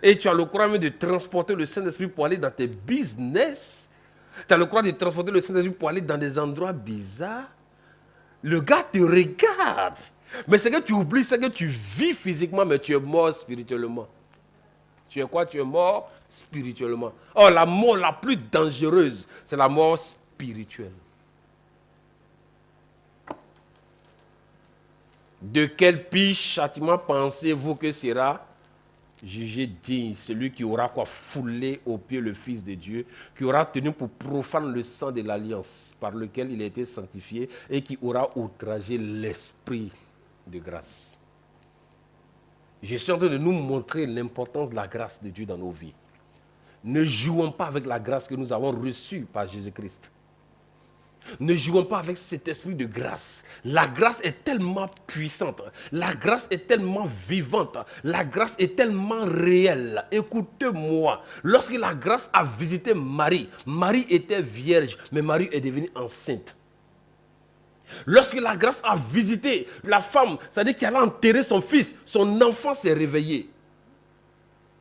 Et tu as le courage de transporter le Saint-Esprit pour aller dans tes business. Tu as le courage de transporter le Saint-Esprit pour aller dans des endroits bizarres. Le gars te regarde. Mais ce que tu oublies, c'est que tu vis physiquement, mais tu es mort spirituellement. Tu es quoi? Tu es mort spirituellement. Oh, la mort la plus dangereuse, c'est la mort spirituelle. De quel pire châtiment pensez-vous que sera jugé digne celui qui aura quoi? Foulé aux pieds le Fils de Dieu, qui aura tenu pour profane le sang de l'alliance par lequel il a été sanctifié et qui aura outragé l'esprit de grâce. Je suis en train de nous montrer l'importance de la grâce de Dieu dans nos vies. Ne jouons pas avec la grâce que nous avons reçue par Jésus-Christ. Ne jouons pas avec cet esprit de grâce. La grâce est tellement puissante. La grâce est tellement vivante. La grâce est tellement réelle. Écoutez-moi. Lorsque la grâce a visité Marie, Marie était vierge, mais Marie est devenue enceinte. Lorsque la grâce a visité la femme, c'est-à-dire qu'elle a enterré son fils, son enfant s'est réveillé.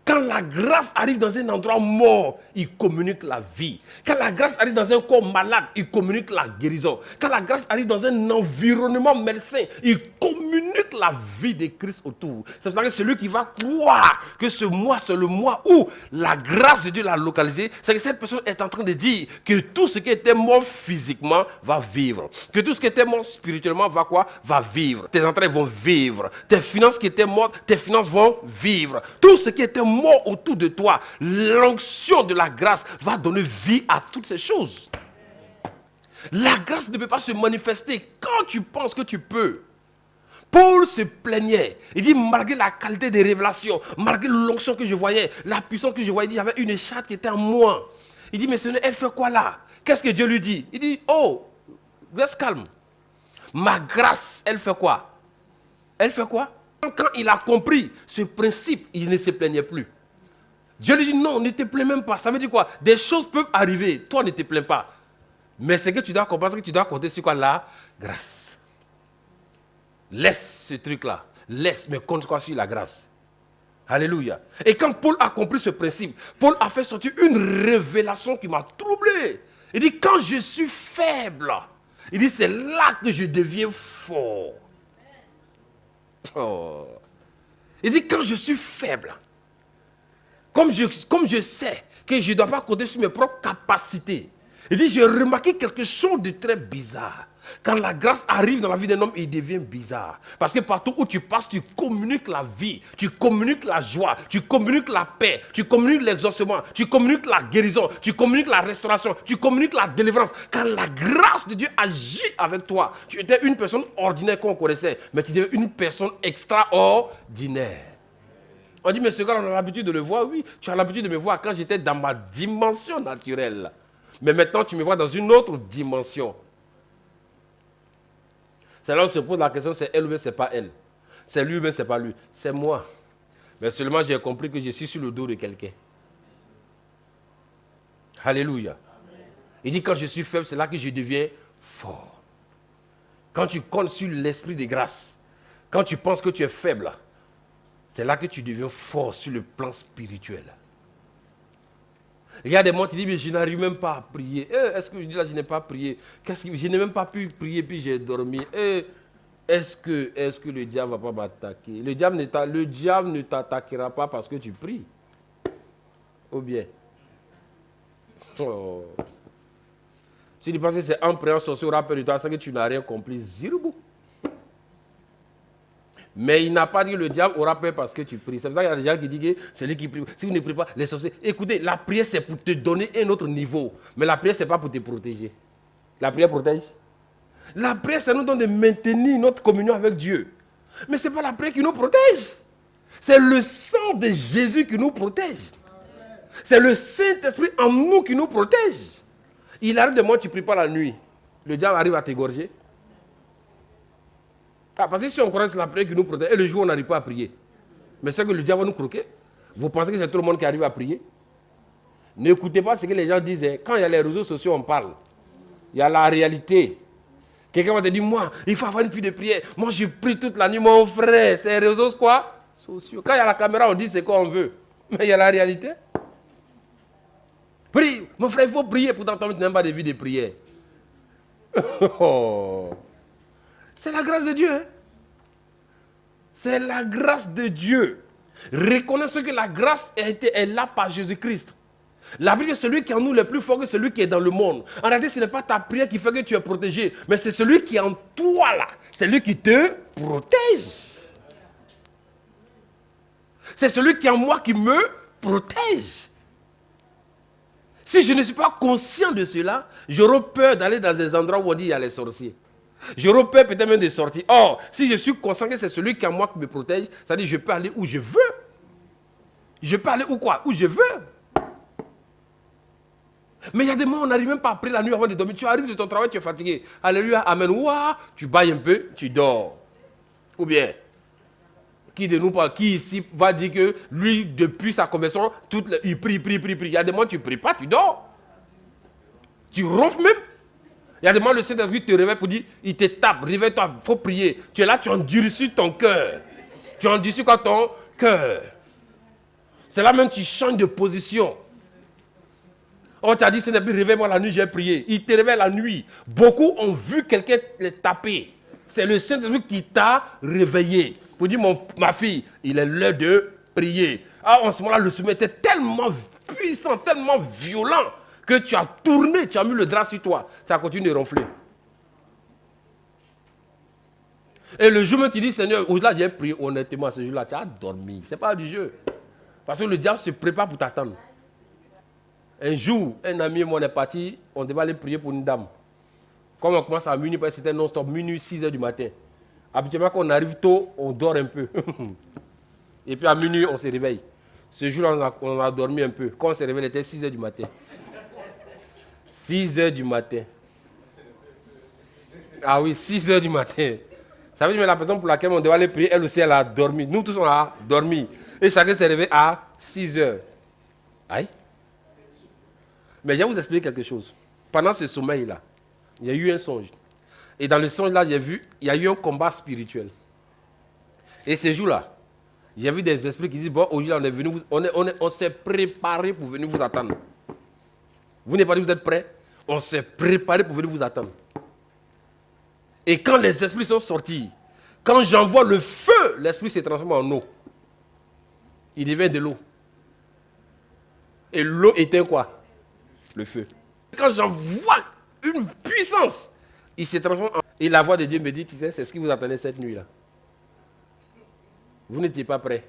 Quand la grâce arrive dans un endroit mort, il communique la vie. Quand la grâce arrive dans un corps malade, il communique la guérison. Quand la grâce arrive dans un environnement malsain, il communique la vie de Christ autour. C'est pour ça que celui qui va croire que ce mois, c'est le mois où la grâce de Dieu l'a localisé, c'est que cette personne est en train de dire que tout ce qui était mort physiquement va vivre. Que tout ce qui était mort spirituellement va quoi? Va vivre. Tes entrailles vont vivre. Tes finances qui étaient mortes, tes finances vont vivre. Tout ce qui était mort autour de toi, l'onction de la grâce va donner vie à toutes ces choses. La grâce ne peut pas se manifester quand tu penses que tu peux. Paul se plaignait. Il dit, malgré la qualité des révélations, malgré l'onction que je voyais, la puissance que je voyais, il y avait une chatte qui était en moi. Il dit, mais Seigneur, elle fait quoi là? Qu'est-ce que Dieu lui dit? Il dit, oh, reste calme. Ma grâce, elle fait quoi? Elle fait quoi? Quand il a compris ce principe, il ne se plaignait plus. Dieu lui dit non, ne te plains même pas. Ça veut dire quoi? Des choses peuvent arriver, toi ne te plains pas. Mais c'est que tu dois comprendre que tu dois compter sur quoi? La grâce. Laisse ce truc-là. Laisse, mais compte quoi sur la grâce. Alléluia. Et quand Paul a compris ce principe, Paul a fait sortir une révélation qui m'a troublé. Il dit, quand je suis faible, il dit, c'est là que je deviens fort. Oh. Il dit, quand je suis faible, comme je sais que je ne dois pas compter sur mes propres capacités, il dit, j'ai remarqué quelque chose de très bizarre. Quand la grâce arrive dans la vie d'un homme, il devient bizarre. Parce que partout où tu passes, tu communiques la vie, tu communiques la joie, tu communiques la paix, tu communiques l'exaucement, tu communiques la guérison, tu communiques la restauration, tu communiques la délivrance. Quand la grâce de Dieu agit avec toi, tu étais une personne ordinaire qu'on connaissait, mais tu deviens une personne extraordinaire. On dit, mais ce gars, on a l'habitude de le voir. Oui, tu as l'habitude de me voir quand j'étais dans ma dimension naturelle. Mais maintenant, tu me vois dans une autre dimension. C'est là où on se pose la question, c'est elle ou bien c'est pas elle. C'est lui ou bien c'est pas lui. C'est moi. Mais seulement j'ai compris que je suis sur le dos de quelqu'un. Alléluia. Il dit quand je suis faible, c'est là que je deviens fort. Quand tu comptes sur l'esprit de grâce, quand tu penses que tu es faible, c'est là que tu deviens fort sur le plan spirituel. Il y a des moments qui disent, mais je n'arrive même pas à prier. Est-ce que je dis là, je n'ai pas prié? Je n'ai même pas pu prier, puis j'ai dormi. Est-ce que le diable ne va pas m'attaquer? Le diable ne t'attaquera pas parce que tu pries. Ou bien? Oh. Si tu penses que c'est en priant, sorcier aura peur de toi, c'est que tu n'as rien compris. Ziribou. Mais il n'a pas dit que le diable aura peur parce que tu pries. C'est pour ça qu'il y a des gens qui disent que c'est lui qui prie. Si vous ne priez pas, les sorciers. Écoutez, la prière c'est pour te donner un autre niveau. Mais la prière, ce n'est pas pour te protéger. La prière protège. La prière, ça nous donne de maintenir notre communion avec Dieu. Mais ce n'est pas la prière qui nous protège. C'est le sang de Jésus qui nous protège. C'est le Saint-Esprit en nous qui nous protège. Il arrive de moi, tu ne pries pas la nuit. Le diable arrive à t'égorger. Ah, parce que si on croit que c'est la prière qui nous protège, et le jour où on n'arrive pas à prier, mais c'est que le diable va nous croquer. Vous pensez que c'est tout le monde qui arrive à prier? N'écoutez pas ce que les gens disent. Quand il y a les réseaux sociaux, on parle. Il y a la réalité. Quelqu'un va te dire, moi, il faut avoir une vie de prière. Moi, je prie toute la nuit, mon frère. C'est les réseaux quoi? Sociaux. Quand il y a la caméra, on dit c'est quoi on veut. Mais il y a la réalité. Prie. Mon frère, il faut prier. Pourtant, toi, tu n'aimes pas de vie de prière. Oh. C'est la grâce de Dieu. Hein? C'est la grâce de Dieu. Reconnaissez que la grâce est là par Jésus-Christ. La Bible est celui qui est en nous le plus fort que celui qui est dans le monde. En réalité, ce n'est pas ta prière qui fait que tu es protégé, mais c'est celui qui est en toi là. C'est lui qui te protège. C'est celui qui est en moi qui me protège. Si je ne suis pas conscient de cela, j'aurai peur d'aller dans des endroits où on dit il y a les sorciers. J'aurai peur peut-être même de sortir. Or, si je suis conscient que c'est celui qui est en moi qui me protège, ça veut dire que je peux aller où je veux. Je peux aller où quoi? Où je veux. Mais il y a des moments où on n'arrive même pas après la nuit avant de dormir. Tu arrives de ton travail, tu es fatigué. Alléluia, amen. Ouah, tu bailles un peu, tu dors. Ou bien, qui de nous, qui ici va dire que lui, depuis sa conversion, il prie. Il y a des moments où tu ne pries pas, tu dors. Tu ronfles même. Il y a des moments où le Saint-Esprit te réveille pour dire, il te tape, réveille-toi, il faut prier. Tu es là, tu endurcis ton cœur. Tu endurcis quoi ton cœur? C'est là même que tu changes de position. On t'a dit, Saint-Esprit, réveille-moi la nuit, j'ai prié. Il te réveille la nuit. Beaucoup ont vu quelqu'un les taper. C'est le Saint-Esprit qui t'a réveillé. Pour dire, ma fille, il est l'heure de prier. Ah, en ce moment-là, le sommeil était tellement puissant, tellement violent, que tu as tourné, tu as mis le drap sur toi. Ça continue de ronfler. Et le jour où tu dis, Seigneur, au-delà, j'ai prié honnêtement ce jour-là, tu as dormi. Ce n'est pas du jeu. Parce que le diable se prépare pour t'attendre. Un jour, un ami et moi, on est parti, on devait aller prier pour une dame. Comme on commence à minuit, parce que c'était non-stop, minuit, 6 h du matin. Habituellement, quand on arrive tôt, on dort un peu. Et puis à minuit, on se réveille. Ce jour-là, on a dormi un peu. Quand on s'est réveillé, il était 6 h du matin. 6 h du matin. Ah oui, 6 h du matin. Ça veut dire que la personne pour laquelle on devait aller prier, elle aussi, elle a dormi. Nous tous, on a dormi. Et chacun s'est réveillé à 6 h. Aïe. Mais je vais vous expliquer quelque chose. Pendant ce sommeil-là, il y a eu un songe. Et dans le songe-là, il y a eu un combat spirituel. Et ce jour-là, j'ai vu des esprits qui disent, bon, aujourd'hui, on est venu, on s'est préparé pour venir vous attendre. Vous n'êtes pas dit, vous êtes prêts? On s'est préparé pour venir vous attendre. Et quand les esprits sont sortis, quand j'envoie le feu, l'esprit se transforme en eau. Il devient de l'eau. Et l'eau éteint quoi? Le feu. Quand j'envoie une puissance, il se transforme en... Et la voix de Dieu me dit, tu sais, c'est ce qui vous attendait cette nuit-là. Vous n'étiez pas prêts.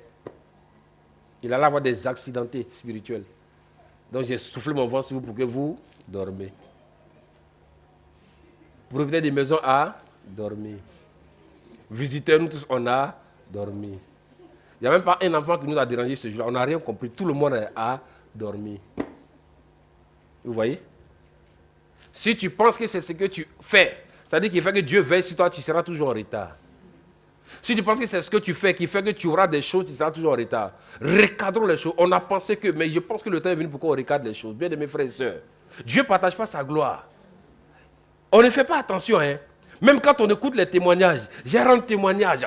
Il allait avoir des accidentés spirituels. Donc j'ai soufflé mon vent sur vous pour que vous dormez. Propriétaire des maisons a dormi. Visiteurs, nous tous, on a dormi. Il n'y a même pas un enfant qui nous a dérangé ce jour-là. On n'a rien compris. Tout le monde a dormi. Vous voyez? Si tu penses que c'est ce que tu fais, C'est-à-dire qu'il fait que Dieu veille sur toi, tu seras toujours en retard. Si tu penses que c'est ce que tu fais qui fait que tu auras des choses, tu seras toujours en retard. Recadrons les choses. On a pensé que, mais je pense que le temps est venu pour qu'on recadre les choses. Bien de mes frères et sœurs. Dieu ne partage pas sa gloire. On ne fait pas attention, hein. Même quand on écoute les témoignages, j'ai rendu témoignage,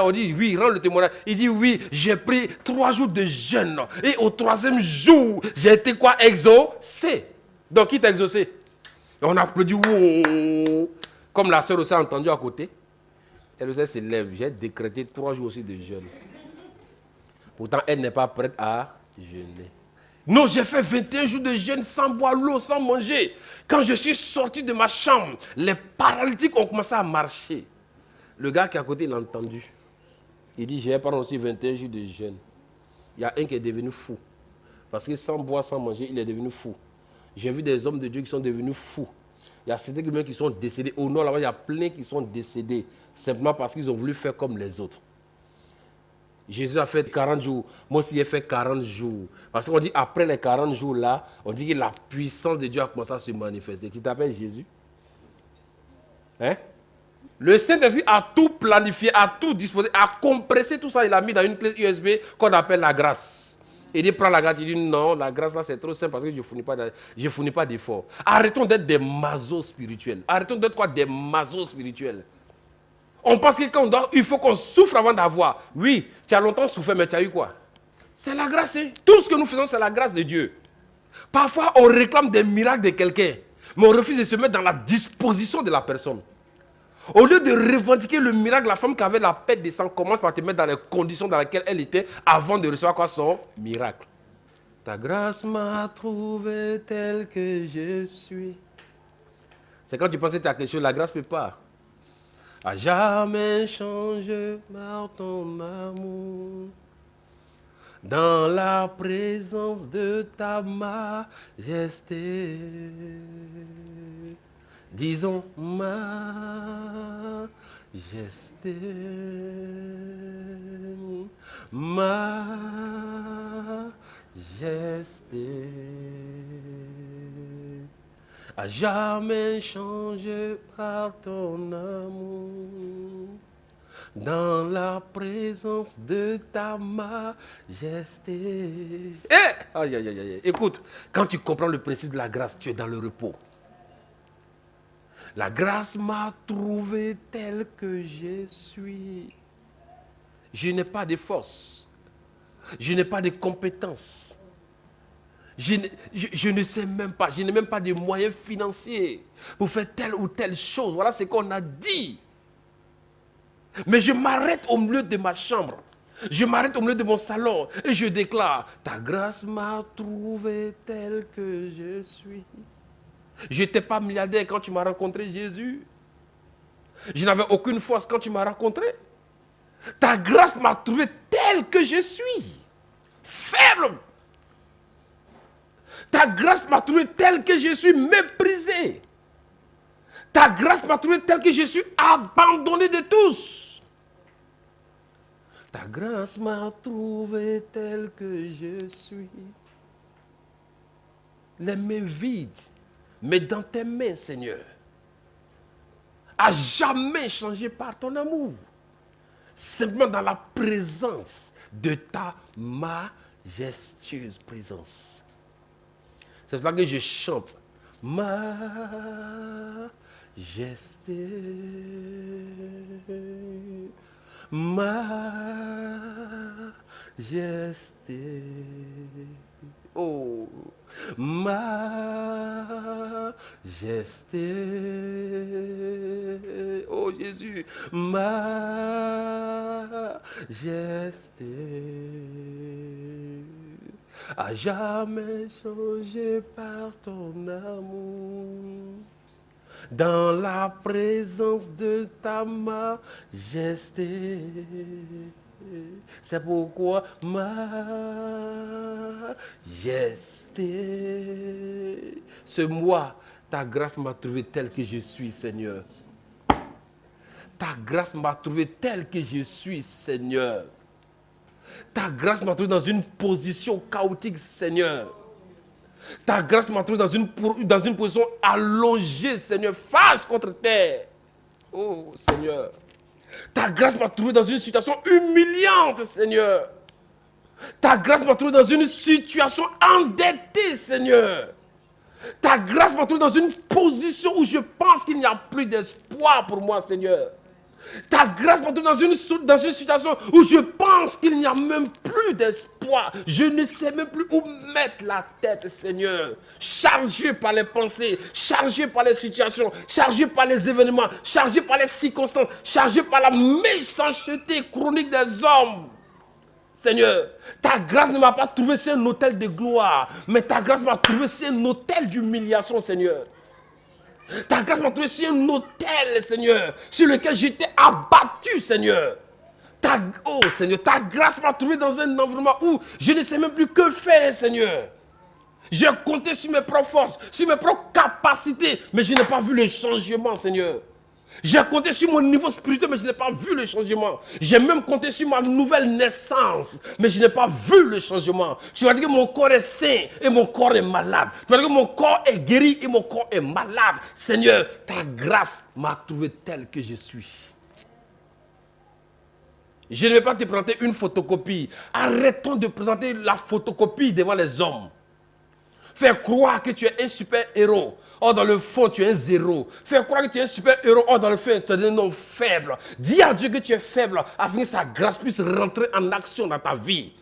on dit oui, rends le témoignage. Il dit oui, j'ai pris 3 jours de jeûne. Et au 3e jour, j'ai été quoi? Exaucé. Donc qui t'a exaucé? On applaudit, wow. Comme la sœur aussi a entendu à côté. Elle aussi se lève, j'ai décrété 3 jours aussi de jeûne. Pourtant, elle n'est pas prête à jeûner. Non, j'ai fait 21 jours de jeûne sans boire l'eau, sans manger. Quand je suis sorti de ma chambre, les paralytiques ont commencé à marcher. Le gars qui est à côté, il a entendu. Il dit, j'ai pendant aussi 21 jours de jeûne. Il y a un qui est devenu fou. Parce que sans boire, sans manger, il est devenu fou. J'ai vu des hommes de Dieu qui sont devenus fous. Il y a certains humains qui sont décédés. Au nord, là-bas, il y a plein qui sont décédés. Simplement parce qu'ils ont voulu faire comme les autres. Jésus a fait 40 jours. Moi aussi, j'ai fait 40 jours. Parce qu'on dit, après les 40 jours là, on dit que la puissance de Dieu a commencé à se manifester. Tu t'appelles Jésus? Hein? Le Saint-Esprit a tout planifié, a tout disposé, a compressé tout ça. Il a mis dans une clé USB qu'on appelle la grâce. Il dit, prends la grâce. Il dit, non, la grâce là, c'est trop simple parce que je ne fournis pas d'efforts. Arrêtons d'être des mazos spirituels. Arrêtons d'être quoi? Des mazos spirituels. On pense que quand il faut qu'on souffre avant d'avoir. Oui, tu as longtemps souffert, mais tu as eu quoi? C'est la grâce. Hein? Tout ce que nous faisons, c'est la grâce de Dieu. Parfois, on réclame des miracles de quelqu'un, mais on refuse de se mettre dans la disposition de la personne. Au lieu de revendiquer le miracle, la femme qui avait la perte de sang commence par te mettre dans les conditions dans lesquelles elle était avant de recevoir quoi? Son miracle. Ta grâce m'a trouvé tel que je suis. C'est quand tu penses que tu as quelque chose, la grâce ne peut pas. À jamais changé par ton amour, dans la présence de ta majesté. Disons majesté, majesté. À jamais changé par ton amour, dans la présence de ta majesté. Aïe, aïe, aïe, aïe. Écoute, quand tu comprends le principe de la grâce, tu es dans le repos. La grâce m'a trouvé tel que je suis. Je n'ai pas de force. Je n'ai pas de compétences. Je ne sais même pas, je n'ai même pas de moyens financiers pour faire telle ou telle chose. Voilà ce qu'on a dit. Mais je m'arrête au milieu de ma chambre. Je m'arrête au milieu de mon salon et je déclare, ta grâce m'a trouvé tel que je suis. Je n'étais pas milliardaire quand tu m'as rencontré, Jésus. Je n'avais aucune force quand tu m'as rencontré. Ta grâce m'a trouvé tel que je suis. Ferme. Ta grâce m'a trouvé tel que je suis méprisé. Ta grâce m'a trouvé tel que je suis abandonné de tous. Ta grâce m'a trouvé tel que je suis. Les mains vides, mais dans tes mains, Seigneur. À jamais changé par ton amour. Simplement dans la présence de ta majestueuse présence. C'est pour ça que je chante. Majesté, majesté, oh, majesté, oh Jésus, majesté. À jamais changé par ton amour, dans la présence de ta majesté. C'est pourquoi majesté, ce mois, ta grâce m'a trouvé tel que je suis, Seigneur. Ta grâce m'a trouvé tel que je suis, Seigneur. Ta grâce m'a trouvé dans une position chaotique, Seigneur. Ta grâce m'a trouvé dans une position allongée, Seigneur, face contre terre. Oh, Seigneur. Ta grâce m'a trouvé dans une situation humiliante, Seigneur. Ta grâce m'a trouvé dans une situation endettée, Seigneur. Ta grâce m'a trouvé dans une position où je pense qu'il n'y a plus d'espoir pour moi, Seigneur. Ta grâce m'a trouvé dans une situation où je pense qu'il n'y a même plus d'espoir. Je ne sais même plus où mettre la tête, Seigneur. Chargé par les pensées, chargé par les situations, chargé par les événements, chargé par les circonstances, chargé par la méchanceté chronique des hommes. Seigneur, ta grâce ne m'a pas trouvé sur un autel de gloire, mais ta grâce m'a trouvé sur un autel d'humiliation, Seigneur. Ta grâce m'a trouvé sur un autel, Seigneur, sur lequel j'étais abattu, Seigneur. Oh, Seigneur, ta grâce m'a trouvé dans un environnement où je ne sais même plus que faire, Seigneur. J'ai compté sur mes propres forces, sur mes propres capacités, mais je n'ai pas vu le changement, Seigneur. J'ai compté sur mon niveau spirituel, mais je n'ai pas vu le changement. J'ai même compté sur ma nouvelle naissance, mais je n'ai pas vu le changement. Tu vas dire que mon corps est sain et mon corps est malade. Tu vas dire que mon corps est guéri et mon corps est malade. Seigneur, ta grâce m'a trouvé tel que je suis. Je ne vais pas te présenter une photocopie. Arrêtons de présenter la photocopie devant les hommes. Faire croire que tu es un super-héros. Or, dans le fond, tu es un zéro. Faire croire que tu es un super-héros. Or, dans le fond, tu es un homme faible. Dis à Dieu que tu es faible afin que sa grâce puisse rentrer en action dans ta vie.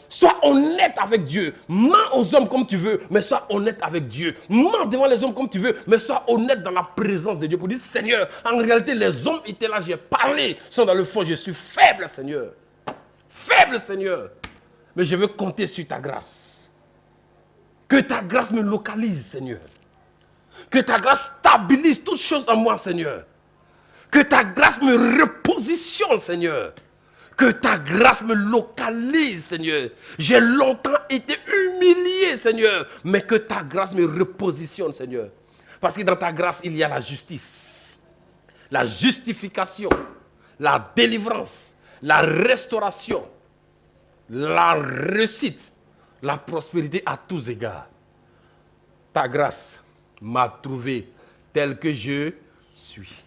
Sois honnête avec Dieu. Mens aux hommes comme tu veux, mais sois honnête avec Dieu. Mens devant les hommes comme tu veux, mais sois honnête dans la présence de Dieu. Pour dire, Seigneur, en réalité, les hommes étaient là, j'ai parlé. Sont dans le fond, je suis faible, Seigneur. Faible, Seigneur. Mais je veux compter sur ta grâce. Que ta grâce me localise, Seigneur. Que ta grâce stabilise toutes choses en moi, Seigneur. Que ta grâce me repositionne, Seigneur. Que ta grâce me localise, Seigneur. J'ai longtemps été humilié, Seigneur. Mais que ta grâce me repositionne, Seigneur. Parce que dans ta grâce, il y a la justice, la justification, la délivrance, la restauration, la réussite, la prospérité à tous égards. Ta grâce m'a trouvé tel que je suis.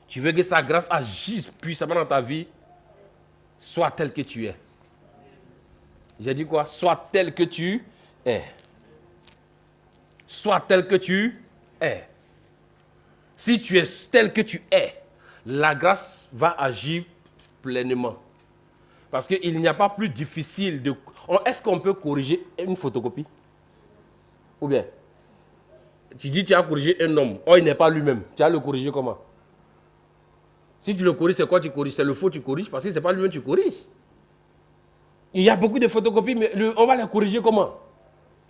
Tu veux que sa grâce agisse puissamment dans ta vie? Sois tel que tu es. J'ai dit quoi? Sois tel que tu es. Sois tel que tu es. Si tu es tel que tu es, la grâce va agir pleinement. Parce qu'il n'y a pas plus difficile de... Est-ce qu'on peut corriger une photocopie? Ou bien, tu dis que tu as corrigé un homme. Oh, il n'est pas lui-même. Tu vas le corriger comment? Si tu le corriges, c'est quoi tu corriges? C'est le faux tu corriges parce que ce n'est pas lui-même tu corriges. Il y a beaucoup de photocopies, mais on va les corriger comment?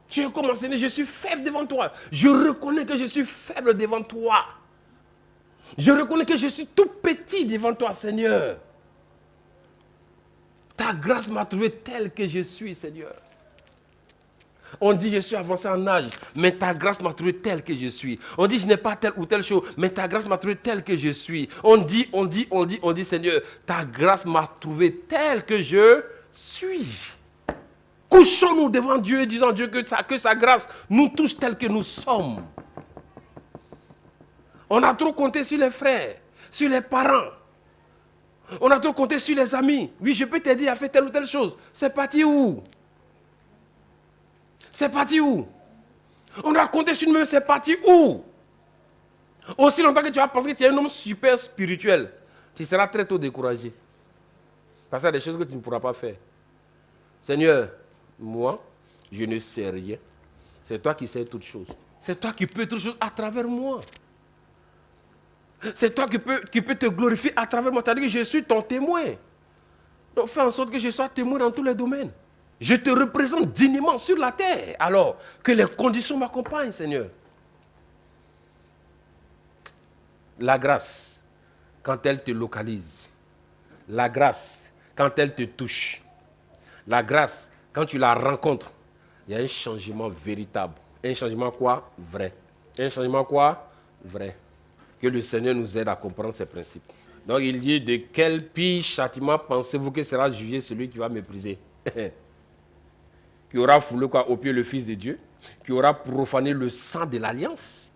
Tu es comme Seigneur, je suis faible devant toi. Je reconnais que je suis faible devant toi. Je reconnais que je suis tout petit devant toi, Seigneur. Ta grâce m'a trouvé tel que je suis, Seigneur. On dit je suis avancé en âge, mais ta grâce m'a trouvé tel que je suis. On dit je n'ai pas telle ou telle chose, mais ta grâce m'a trouvé tel que je suis. On dit, Seigneur, ta grâce m'a trouvé tel que je suis. Couchons-nous devant Dieu et disons à Dieu que sa grâce nous touche tel que nous sommes. On a trop compté sur les frères, sur les parents. On a trop compté sur les amis. Oui, je peux t'aider à faire telle ou telle chose. C'est parti où? C'est parti où? On a compté sur nous, c'est parti où? Aussi longtemps que tu vas penser que tu es un homme super spirituel, tu seras très tôt découragé. Parce qu'il y a des choses que tu ne pourras pas faire. Seigneur, moi, je ne sais rien. C'est toi qui sais toutes choses. C'est toi qui peux toutes choses à travers moi. C'est toi qui peux te glorifier à travers moi. C'est-à-dire que je suis ton témoin. Donc fais en sorte que je sois témoin dans tous les domaines. Je te représente dignement sur la terre. Alors que les conditions m'accompagnent, Seigneur. La grâce, quand elle te localise. La grâce, quand elle te touche. La grâce, quand tu la rencontres, il y a un changement véritable. Un changement quoi? Vrai. Un changement quoi? Vrai. Que le Seigneur nous aide à comprendre ces principes. Donc il dit, de quel pire châtiment pensez-vous que sera jugé celui qui va mépriser? Que qui aura foulé quoi, au pied le Fils de Dieu, qui aura profané le sang de l'alliance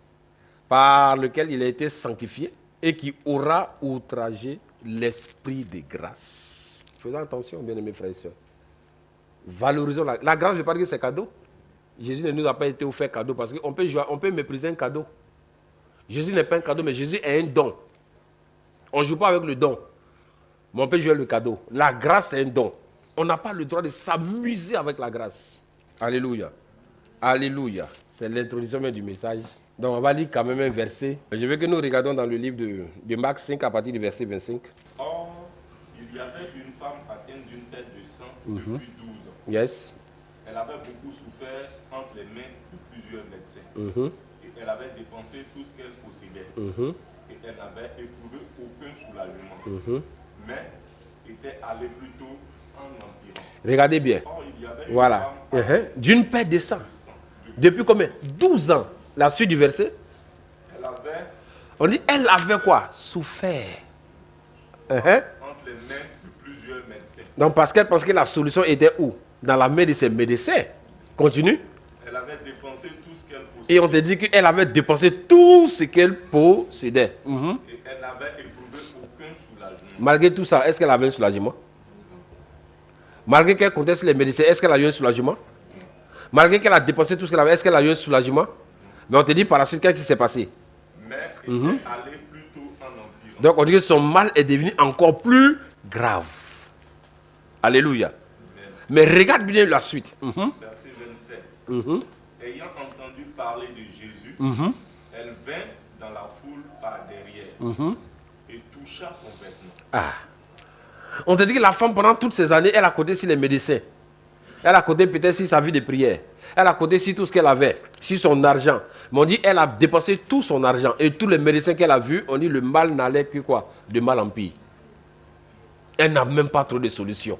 par lequel il a été sanctifié et qui aura outragé l'esprit de grâce. Faisons attention, bien-aimés frères et sœurs. Valorisons la grâce, je ne parle que c'est cadeau. Jésus ne nous a pas été offert cadeau parce qu'on peut mépriser un cadeau. Jésus n'est pas un cadeau, mais Jésus est un don. On ne joue pas avec le don, mais on peut jouer le cadeau. La grâce est un don. On n'a pas le droit de s'amuser avec la grâce. Alléluia. Alléluia. C'est l'introduction même du message. Donc on va lire quand même un verset. Je veux que nous regardions dans le livre de Marc 5 à partir du verset 25. Or, il y avait une femme atteinte d'une perte de sang depuis 12 ans. Yes. Elle avait beaucoup souffert entre les mains de plusieurs médecins. Et elle avait dépensé tout ce qu'elle possédait. Et elle n'avait éprouvé aucun soulagement. Mais était allée plutôt en empirant. Regardez bien. Or, il y avait une Voilà. femme D'une perte de sang. Depuis combien? 12 ans. La suite du verset. Elle avait On dit, elle avait quoi? Souffert. entre les mains de plusieurs médecins. Donc parce qu'elle pensait que la solution était où? Dans la main de ses médecins. Continue. Elle avait dépensé tout ce qu'elle possédait. Et on te dit qu'elle avait dépensé tout ce qu'elle possédait. Et elle n'avait éprouvé aucun soulagement. Malgré tout ça, est-ce qu'elle avait un soulagement? Malgré qu'elle conteste les médecins, est-ce qu'elle a eu un soulagement? Malgré qu'elle a dépensé tout ce qu'elle avait, est-ce qu'elle a eu un soulagement? Mais on te dit par la suite, qu'est-ce qui s'est passé? Mais était allée plutôt en empirant. Donc on dit que son mal est devenu encore plus grave. Alléluia. Mais regarde bien la suite. Verset 27. Ayant entendu parler de Jésus, elle vint dans la foule par derrière et toucha son vêtement. Ah. On te dit que la femme, pendant toutes ces années, elle a compté sur les médecins. Elle a compté peut-être sur sa vie de prière. Elle a compté sur tout ce qu'elle avait, sur son argent. Mais on dit qu'elle a dépensé tout son argent. Et tous les médecins qu'elle a vus, on dit que le mal n'allait que quoi? De mal en pire. Elle n'a même pas trop de solutions.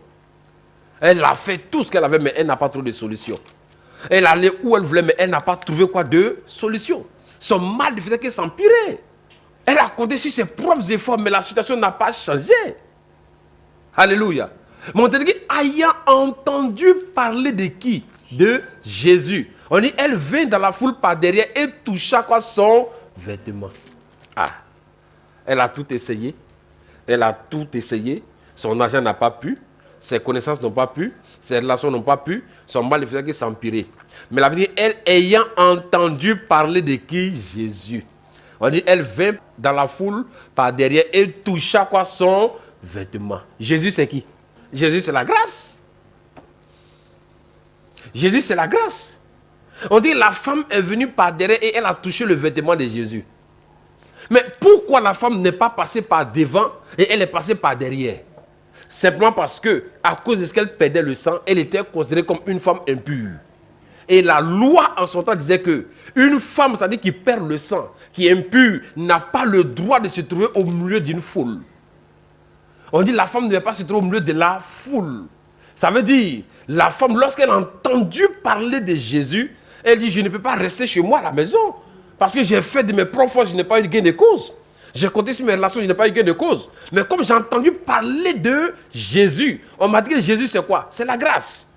Elle a fait tout ce qu'elle avait, mais elle n'a pas trop de solutions. Elle allait où elle voulait, mais elle n'a pas trouvé quoi de solution. Son mal ne faisait que s'empirer. Elle a compté sur ses propres efforts, mais la situation n'a pas changé. Alléluia. Mais on te dit ayant entendu parler de qui? De Jésus. On dit, elle vint dans la foule par derrière et toucha quoi? Son vêtement. Ah. Elle a tout essayé. Elle a tout essayé. Son argent n'a pas pu. Ses connaissances n'ont pas pu. Ses relations n'ont pas pu. Son mal ne faisait que s'empirer. Mais la Bible dit, elle ayant entendu parler de qui? Jésus. On dit, elle vint dans la foule par derrière et toucha quoi? Son vêtement. Jésus, c'est qui? Jésus, c'est la grâce. Jésus, c'est la grâce. On dit, la femme est venue par derrière et elle a touché le vêtement de Jésus. Mais pourquoi la femme n'est pas passée par devant et elle est passée par derrière? Simplement parce que, à cause de ce qu'elle perdait le sang, elle était considérée comme une femme impure. Et la loi en son temps disait que une femme, c'est-à-dire qui perd le sang, qui est impure, n'a pas le droit de se trouver au milieu d'une foule. On dit la femme ne devait pas se trouver au milieu de la foule. Ça veut dire, la femme, lorsqu'elle a entendu parler de Jésus, elle dit, je ne peux pas rester chez moi à la maison. Parce que j'ai fait de mes propres forces, je n'ai pas eu de gain de cause. J'ai compté sur mes relations, je n'ai pas eu de gain de cause. Mais comme j'ai entendu parler de Jésus, on m'a dit que Jésus c'est quoi? C'est la grâce.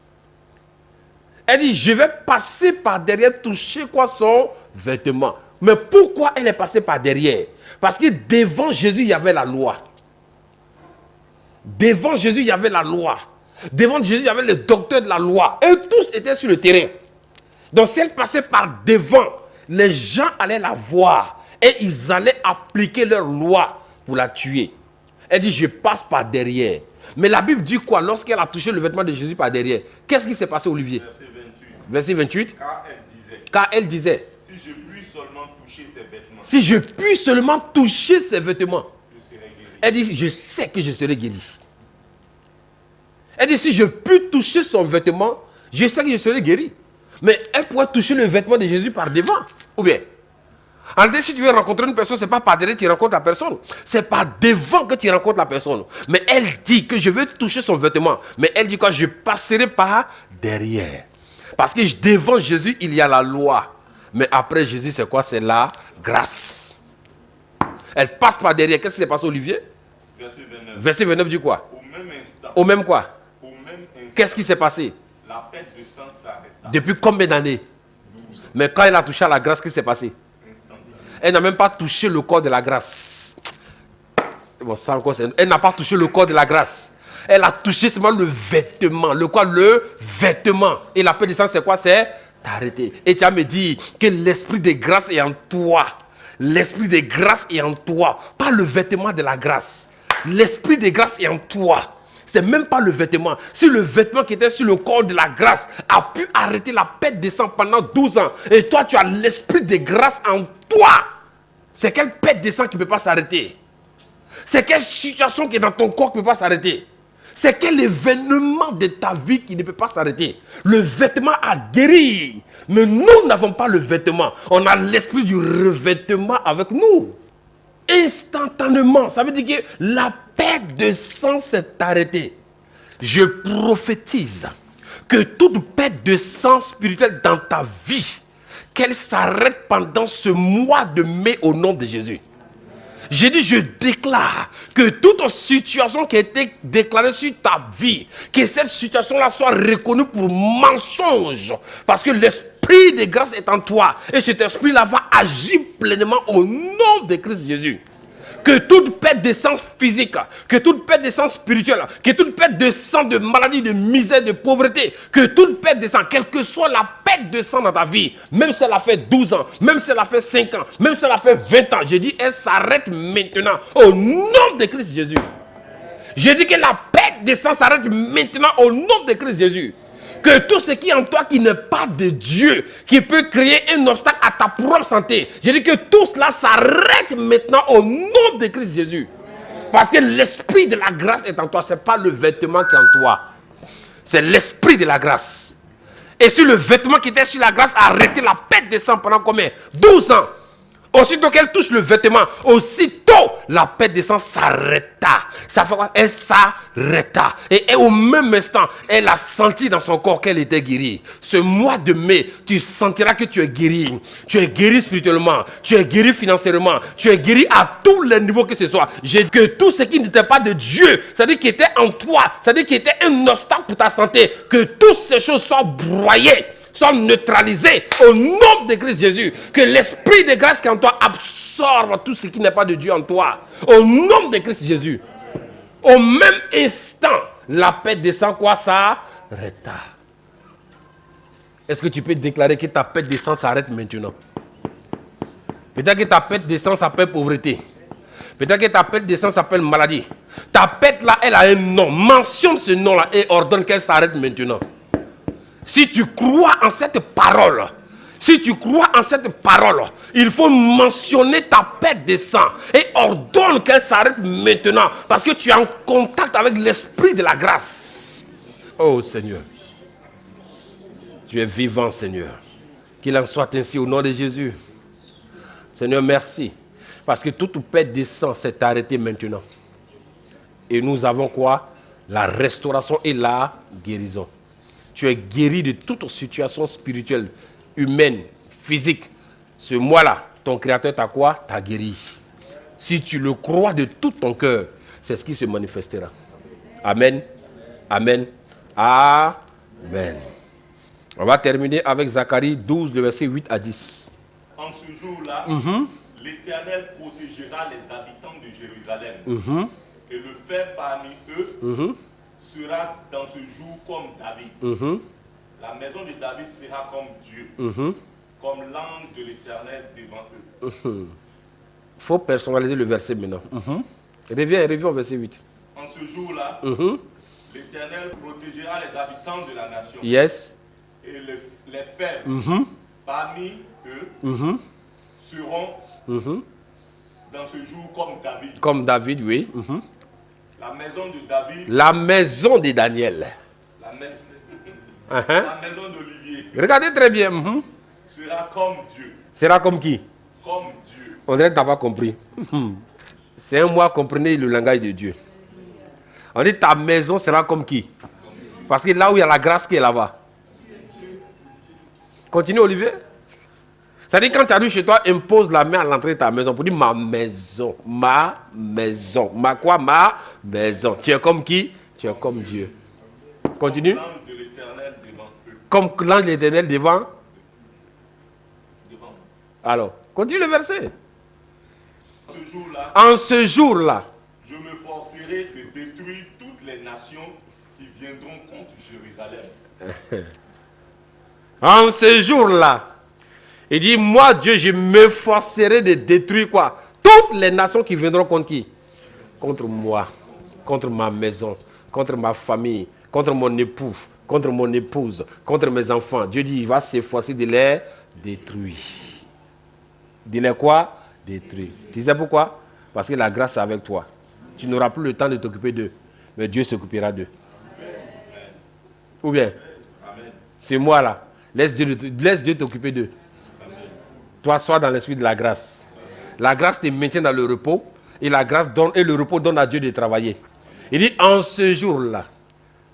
Elle dit, je vais passer par derrière, toucher quoi? Son vêtement. Mais pourquoi elle est passée par derrière? Parce que devant Jésus, il y avait la loi. Devant Jésus, il y avait la loi. Devant Jésus, il y avait les docteurs de la loi. Et tous étaient sur le terrain. Donc si elle passait par devant, les gens allaient la voir. Et ils allaient appliquer leur loi pour la tuer. Elle dit, je passe par derrière. Mais la Bible dit quoi? Lorsqu'elle a touché le vêtement de Jésus par derrière, qu'est-ce qui s'est passé, Olivier? Verset 28. Verset 28. Car elle disait, Car elle disait, si je puis seulement toucher ses vêtements, si je puis seulement toucher ses vêtements, je serai guéri. elle dit, je sais que je serai guéri. Elle dit, si je puis toucher son vêtement, je sais que je serai guéri. Mais elle pourrait toucher le vêtement de Jésus par devant. Ou bien, en réalité, si tu veux rencontrer une personne, ce n'est pas par derrière que tu rencontres la personne. C'est par devant que tu rencontres la personne. Mais elle dit que je veux toucher son vêtement. Mais elle dit que je passerai par derrière. Parce que devant Jésus, il y a la loi. Mais après Jésus, c'est quoi? C'est la grâce. Elle passe par derrière. Qu'est-ce qui s'est passé, Olivier? Verset 29. Verset 29 dit quoi? Au même instant, Au même quoi? au même instant, Qu'est-ce qui s'est passé? la perte de sang s'arrêta. Depuis combien d'années? 12 ans. Mais quand elle a touché à la grâce, qu'est-ce qui s'est passé? Instantanément. Elle n'a même pas touché le corps de la grâce. Bon, ça encore, elle n'a pas touché le corps de la grâce. Elle a touché seulement le vêtement. Le quoi? Le vêtement. Et la paix de sang, c'est quoi? C'est t'arrêter. Et tu vas me dire que l'esprit de grâce est en toi. L'esprit de grâce est en toi. Pas le vêtement de la grâce. L'esprit de grâce est en toi. C'est même pas le vêtement. Si le vêtement qui était sur le corps de la grâce a pu arrêter la perte de sang pendant 12 ans, et toi tu as l'esprit de grâce en toi, c'est quelle perte de sang qui ne peut pas s'arrêter? C'est quelle situation qui est dans ton corps qui ne peut pas s'arrêter? C'est quel événement de ta vie qui ne peut pas s'arrêter? Le vêtement a guéri. Mais nous n'avons pas le vêtement. On a l'esprit du revêtement avec nous. Instantanément. Ça veut dire que la perte de sang s'est arrêtée. Je prophétise que toute perte de sang spirituel dans ta vie, qu'elle s'arrête pendant ce mois de mai au nom de Jésus. J'ai dit, je déclare que toute situation qui a été déclarée sur ta vie, que cette situation-là soit reconnue pour mensonge. Parce que l'esprit de grâce est en toi. Et cet esprit-là va agir pleinement au nom de Christ Jésus. Que toute perte de sang physique, que toute perte de sang spirituel, que toute perte de sang de maladie, de misère, de pauvreté, que toute perte de sang, quelle que soit la perte de sang dans ta vie, même si elle a fait 12 ans, même si elle a fait 5 ans, même si elle a fait 20 ans, j'ai dit, elle s'arrête maintenant au nom de Christ Jésus. J'ai dit que la perte de sang s'arrête maintenant au nom de Christ Jésus. Que tout ce qui est en toi qui n'est pas de Dieu, qui peut créer un obstacle à ta propre santé, j'ai dit que tout cela s'arrête maintenant au nom de Christ Jésus. Parce que l'esprit de la grâce est en toi, ce n'est pas le vêtement qui est en toi. C'est l'esprit de la grâce. Et si le vêtement qui était sur la grâce a arrêté la perte de sang pendant combien? 12 ans. Aussitôt qu'elle touche le vêtement, aussitôt la perte de sang s'arrêta. Ça fait quoi? Elle s'arrêta. Et au même instant, elle a senti dans son corps qu'elle était guérie. Ce mois de mai, tu sentiras que tu es guéri. Tu es guéri spirituellement, tu es guéri financièrement, tu es guéri à tous les niveaux que ce soit. J'ai dit que tout ce qui n'était pas de Dieu, c'est-à-dire qui était en toi, c'est-à-dire qui était un obstacle pour ta santé, que toutes ces choses soient broyées, sont neutralisés au nom de Christ Jésus. Que l'esprit de grâce qui est en toi absorbe tout ce qui n'est pas de Dieu en toi. Au nom de Christ Jésus. Au même instant, la perte de sang quoi s'arrêta. Est-ce que tu peux déclarer que ta perte de sang s'arrête maintenant? Peut-être que ta perte de sang s'appelle pauvreté. Peut-être que ta perte de sang s'appelle maladie. Ta perte là, elle a un nom. Mentionne ce nom là et ordonne qu'elle s'arrête maintenant. Si tu crois en cette parole, il faut mentionner ta perte de sang et ordonne qu'elle s'arrête maintenant parce que tu es en contact avec l'esprit de la grâce. Oh Seigneur, tu es vivant Seigneur. Qu'il en soit ainsi au nom de Jésus. Seigneur, merci. Parce que toute perte de sang s'est arrêtée maintenant. Et nous avons quoi? La restauration et la guérison. Tu es guéri de toute situation spirituelle, humaine, physique. Ce mois-là, ton Créateur t'a quoi? T'a guéri. Si tu le crois de tout ton cœur, c'est ce qui se manifestera. Amen. Amen. Amen. On va terminer avec Zacharie 12, le verset 8 à 10. En ce jour-là, l'Éternel protégera les habitants de Jérusalem. Et le fait parmi eux sera dans ce jour comme David. La maison de David sera comme Dieu, comme l'ange de l'Éternel devant eux. Il faut personnaliser le verset maintenant. Reviens au verset 8. En ce jour-là, l'Éternel protégera les habitants de la nation. Yes. Et les faibles parmi eux seront dans ce jour comme David. Comme David, oui. La maison de David. La maison de Daniel. La maison d'Olivier. Regardez très bien. Sera comme Dieu. Sera comme qui? Comme Dieu. On dirait que tu n'as pas compris. C'est un mois, comprenez le langage de Dieu. On dit ta maison sera comme qui? Parce que là où il y a la grâce qui est là-bas. Continue Olivier. C'est-à-dire quand tu arrives chez toi, impose la main à l'entrée de ta maison pour dire ma maison, ma maison. Ma quoi? Ma maison. Tu es comme qui? Tu es comme Dieu. Continue. L'ange de l'Éternel devant Comme l'ange de l'Éternel devant. devant moi. Alors, continue le verset. Ce jour-là, En ce jour-là, je me forcerai de détruire toutes les nations qui viendront contre Jérusalem. en ce jour-là, il dit, moi Dieu, je me forcerai de détruire quoi? Toutes les nations qui viendront contre qui? Contre moi, contre ma maison, contre ma famille, contre mon époux, contre mon épouse, contre mes enfants. Dieu dit, il va s'efforcer de les détruire. De les quoi? Détruire. Tu sais pourquoi? Parce que la grâce est avec toi. Tu n'auras plus le temps de t'occuper d'eux, mais Dieu s'occupera d'eux. Ou bien, c'est moi là. Laisse Dieu t'occuper d'eux. Toi, sois dans l'esprit de la grâce. La grâce te maintient dans le repos et la grâce donne et le repos donne à Dieu de travailler. Il dit, en ce jour-là,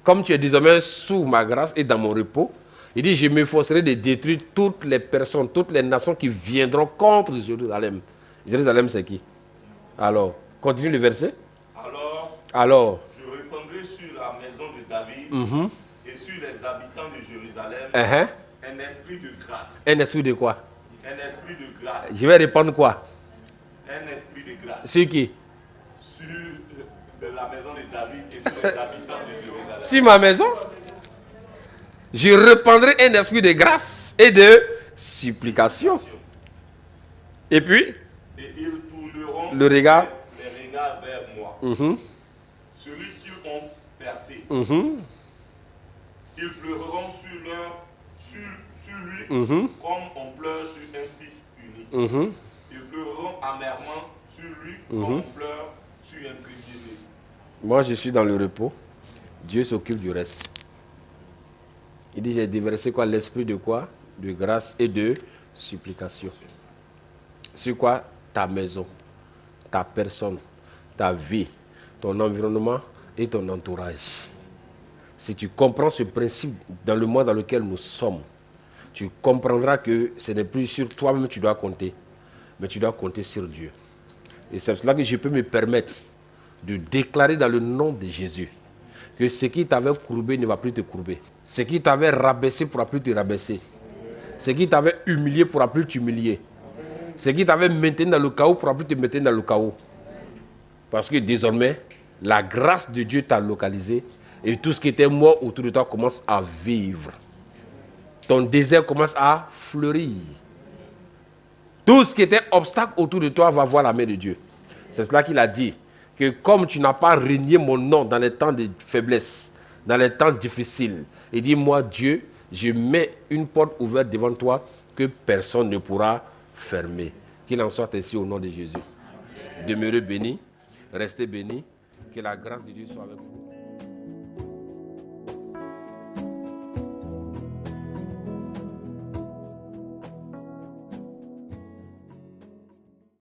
comme tu es désormais sous ma grâce et dans mon repos, il dit, je m'efforcerai de détruire toutes les personnes, toutes les nations qui viendront contre Jérusalem. Jérusalem, c'est qui? Alors, continue le verset. Alors, je répandrai sur la maison de David et sur les habitants de Jérusalem un esprit de grâce. Un esprit de quoi? Un esprit de grâce. Je vais répondre quoi? Un esprit de grâce. Sur qui? Sur la maison de David et sur les habitants de Jérusalem. Sur ma maison? Je répandrai un esprit de grâce et de supplication. Et puis, et ils tourneront le regard les regards vers moi. Celui qu'ils ont percé. Ils pleureront sur lui comme on pleure sur un fils unique. Ils pleureront amèrement sur lui comme on pleure sur un premier-né. Moi, je suis dans le repos. Dieu s'occupe du reste. Il dit, j'ai déversé quoi? L'esprit de quoi? De grâce et de supplication. Sur quoi? Ta maison, ta personne, ta vie, ton environnement et ton entourage. Si tu comprends ce principe dans le monde dans lequel nous sommes, tu comprendras que ce n'est plus sur toi-même que tu dois compter, mais tu dois compter sur Dieu. Et c'est pour cela que je peux me permettre de déclarer dans le nom de Jésus que ce qui t'avait courbé ne va plus te courber. Ce qui t'avait rabaissé ne pourra plus te rabaisser. Ce qui t'avait humilié ne pourra plus t'humilier. Ce qui t'avait maintenu dans le chaos ne pourra plus te maintenir dans le chaos. Parce que désormais, la grâce de Dieu t'a localisé et tout ce qui était mort autour de toi commence à vivre. Ton désert commence à fleurir. Tout ce qui était obstacle autour de toi va voir la main de Dieu. C'est cela qu'il a dit, que comme tu n'as pas régné mon nom dans les temps de faiblesse, dans les temps difficiles, il dit, moi Dieu, je mets une porte ouverte devant toi que personne ne pourra fermer. Qu'il en soit ainsi au nom de Jésus. Demeurez bénis, restez bénis, que la grâce de Dieu soit avec vous.